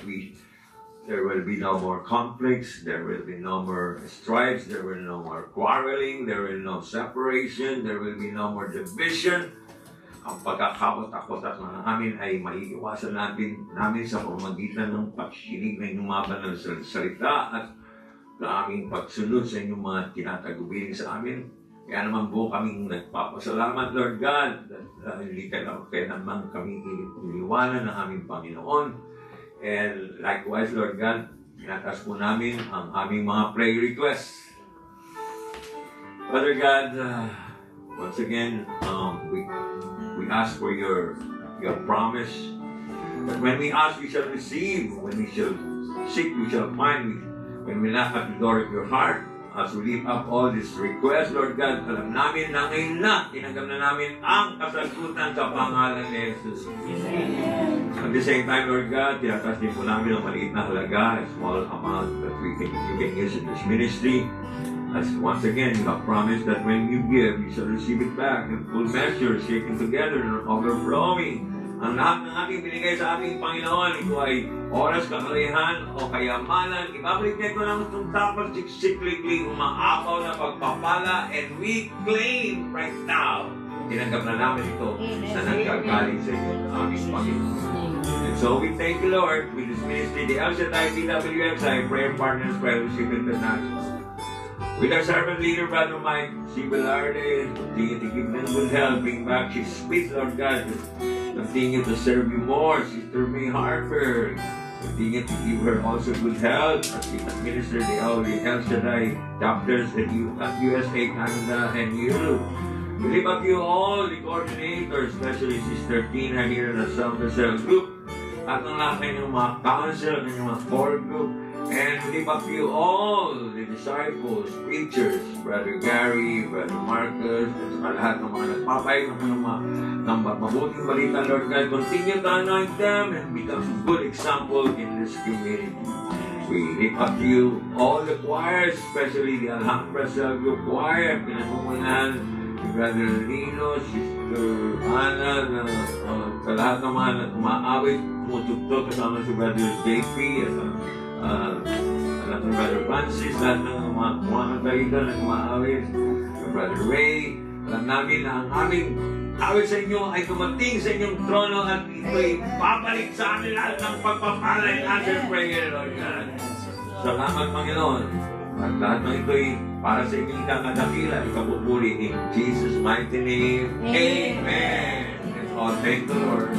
H: there will be no more conflicts, there will be no more strifes, there will be no more quarreling, there will be no separation, there will be no more division. ang pagkakatakot at mga amin ay maiiwasan namin sa pamamagitan ng pagkikinig ng inyong mga banal na salita at sa aming pagsunod sa inyong mga tinatagubilin sa amin. Kaya naman po kaming nagpapasalamat, Lord God, dahil hindi kaya naman kami iniwanan ng aming Panginoon. And likewise, Lord God, tinatas po namin ang aming mga prayer requests. Father God, once again, we ask for your promise that when we ask, we shall receive. When we shall seek, we shall find. When we knock at the door of your heart, as we lift up all these requests, Lord God, alam namin na ngayon na, tinanggap na namin ang kasagutan sa pangalan ni Jesus. At the same time, Lord God, tinatas din po namin ang maliit na halaga, a small amount that you can use in this ministry. As once again, you have promised that when you give, you shall receive it back in full measure, shaken together and overflowing. Ang lahat ng ating binigay sa ating Panginoon, ito ay oras, kakalihan, o kayamanan. Ibabalik niya ito ng tapos cyclically umaapaw na pagpapala, and we claim right now, tinanggap na namin ito na nagkagaling sa inyo, aming Panginoon. And so we thank you, Lord, with this ministry, the El Shaddai PWXI Prayer Partners Fellowship International. With our servant leader, Brother Mike C. Velarde, continue to give them good health, bring back his speech, Lord God. Continue to serve you more, Sister May Harper. Continue to give her also good health as she administers the El Shaddai chapters at USA, Canada, and Europe. We lift up you all, the coordinators, especially Sister Tina here in the South Brazil group, at ang lahat ng mga council, ng mga core group. And we lift up you all, the disciples, preachers, Brother Gary, Brother Marcus, at sa lahat ng mga nagpapay ng mabuting balita, Lord God. Continue to anoint them and become a good example in this community. We lift up to you all the choirs, especially the Alhambra Group Choir, pinamumunan ni Brother Lino, Sister Ana, sa lahat ng mga umaawit, tumutugtog kasama si Brother JP, at ng Brother Francis, lahat ng mga kaibigan na umaawit, Brother Ray. Alam namin na ang aming awit sa inyo ay dumating sa inyong trono at ito'y babalik sa amin lahat ng pagpapala in answer prayer, Lord God. Salamat, Panginoon. At lahat ng ito'y para sa inyong kakadakila, ikapupuri in Jesus' mighty name. Amen. And all thank the Lord.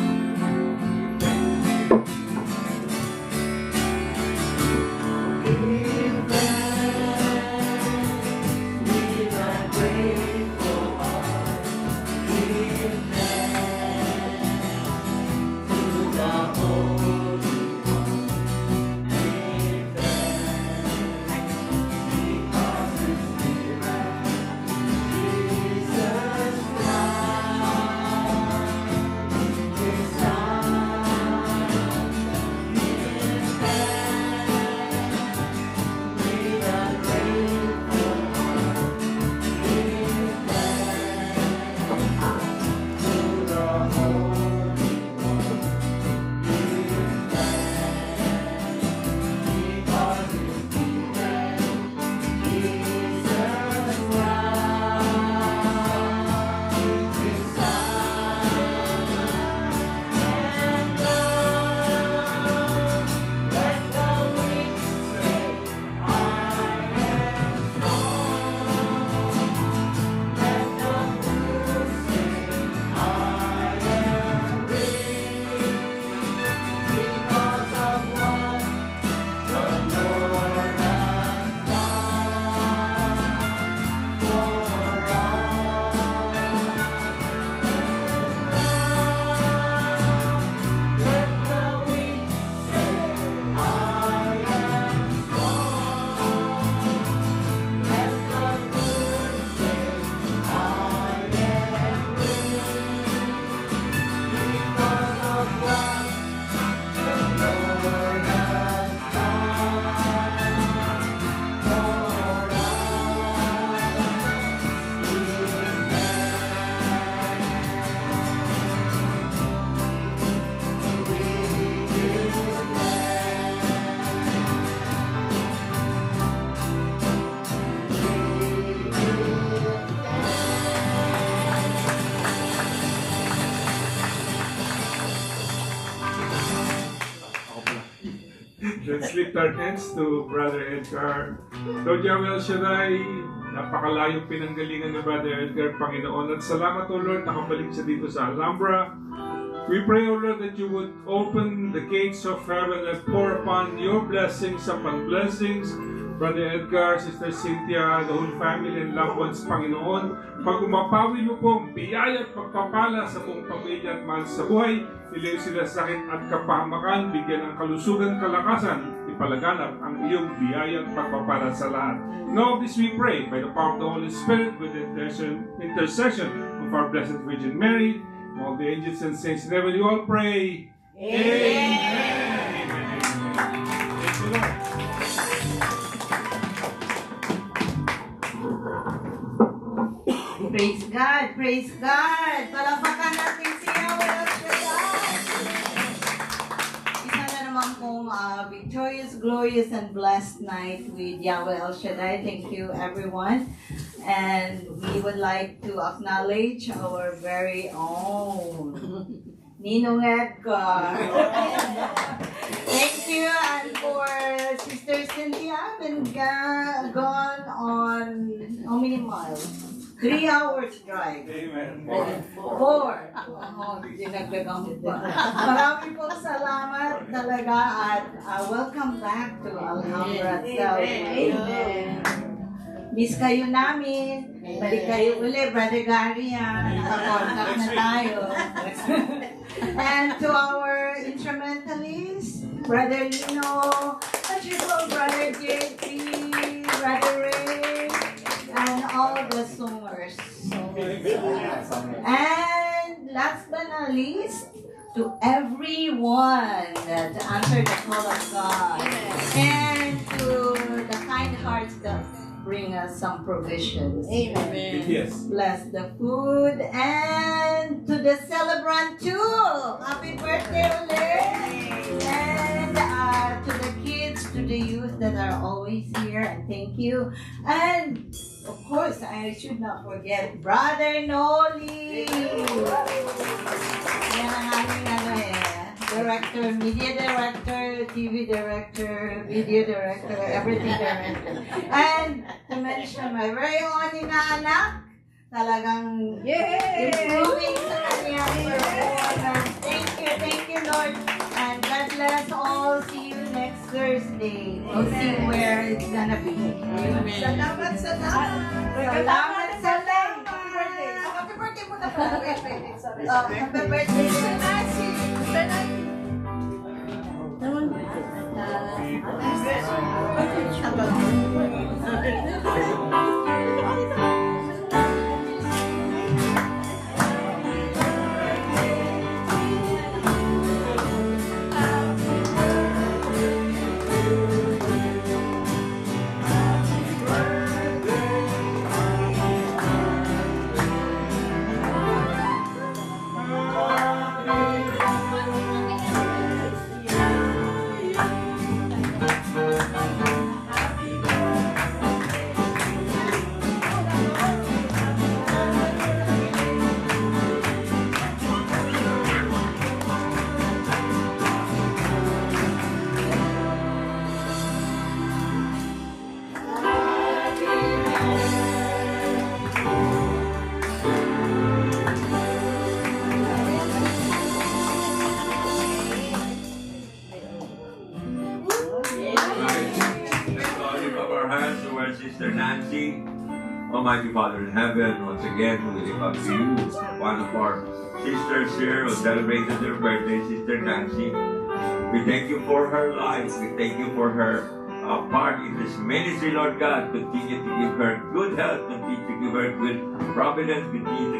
G: lift our hands to Brother Edgar. Lord Yahweh El Shaddai, napakalayong pinanggalingan ni Brother Edgar, Panginoon. At salamat, O Lord, nakabalik siya dito sa Alhambra. We pray, O Lord, that you would open the gates of heaven and pour upon your blessings upon blessings. Brother Edgar, Sister Cynthia, the whole family and loved ones, Panginoon. Pag umapawi mo po ang biyaya at pagpapala sa buong pamilya at mahal sa buhay, ilayo sila sa sakit at kapahamakan, bigyan ng kalusugan, kalakasan, ipalaganap ang iyong biyaya at pagpapala sa lahat. Now of this we pray by the power of the Holy Spirit with the intercession of our Blessed Virgin Mary, all the angels and saints in heaven, you all pray. Amen. Amen. Thank you, Lord.
D: Praise God, praise God. Palapakan natin si Yahweh El Shaddai. Isa na naman pong victorious, glorious, and blessed night with Yahweh El Shaddai. Thank you, everyone. And we would like to acknowledge our very own Ninong Edgar. Thank you, and for Sister Cynthia, been gone on how many miles? 3 hours drive.
G: Amen.
D: 4. Dinagdagan mo pa. Maraming pong salamat talaga at welcome back to Alhambra. Amen. Miss kayo namin. Balik kayo uli, Brother Gary. Nakakontak na tayo. And to our instrumentalists, Brother Lino, at Brother JP, Brother Ray, and all the singers. And last but not least, to everyone that answered the call of God. And to the kind hearts that bring us some provisions.
A: Amen.
G: Yes.
D: Bless the food. And to the celebrant too. Happy birthday, Ole. And to the kids, to the youth that are always here. And thank you. And of course, I should not forget Brother Noli. Yan ang aming director, media director, TV director, video director, everything director. And to mention my very own inaanak, talagang improving sa kanyang performance. Thank you, Lord. And God bless all. See you next Thursday. We'll see where it's gonna be. Amen. Salamat. Happy birthday mo na pala. Happy birthday, Sir Nancy.
H: Sister Nancy, Almighty Father in heaven, once again, we live up to you, one of our sisters here who celebrated their birthday, Sister Nancy. We thank you for her life. We thank you for her part in this ministry, Lord God. Continue to give her good health, continue to give her good providence, continue to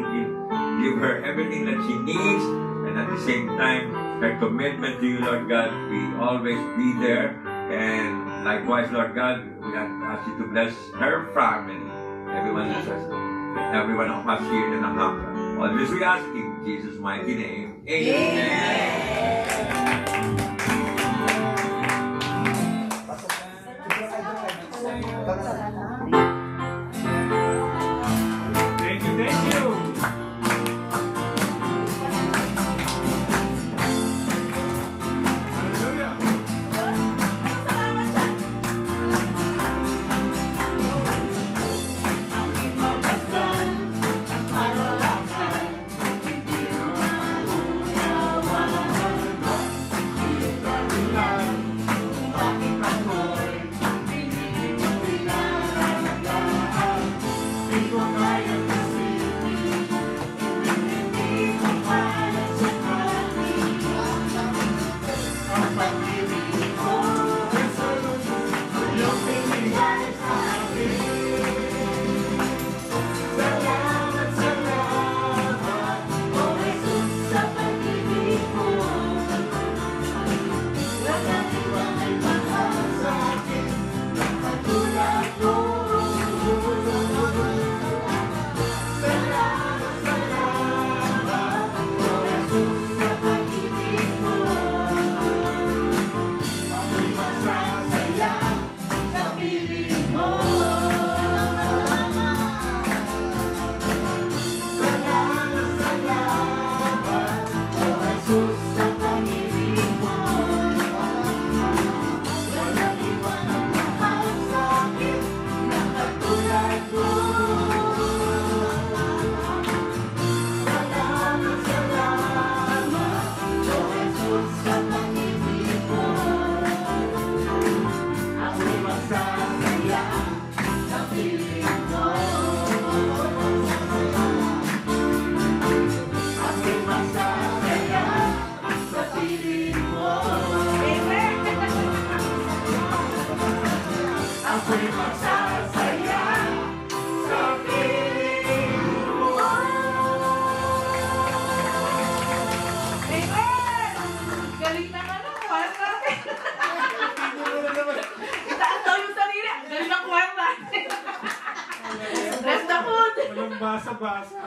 H: give her everything that she needs, and at the same time, her commitment to you, Lord God, we always be there. And likewise, Lord God, we ask you to bless her family, everyone of us here in Alhambra. All this we ask in Jesus' mighty name.
G: Thank you. Hallelujah.
A: masasaya sa piling mo. Ako'y masasaya sa piling mo. Amen! Ako'y masasaya sa piling mo. Amen! Galing na nga ng kuwan natin. Itaas daw yung sarili. Ang galing ng kuwan natin. Bless the food.
G: Walang basa-basa.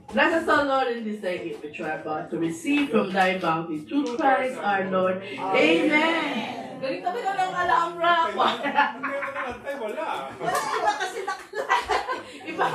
A: Bless us, O Lord, in this thy gift which we are about to receive from thy bounty through Christ our Lord. Amen. Galing talaga ng Alhambra.
G: Hindi mo naman tayo, wala.
D: Wala, iba kasi
A: Iba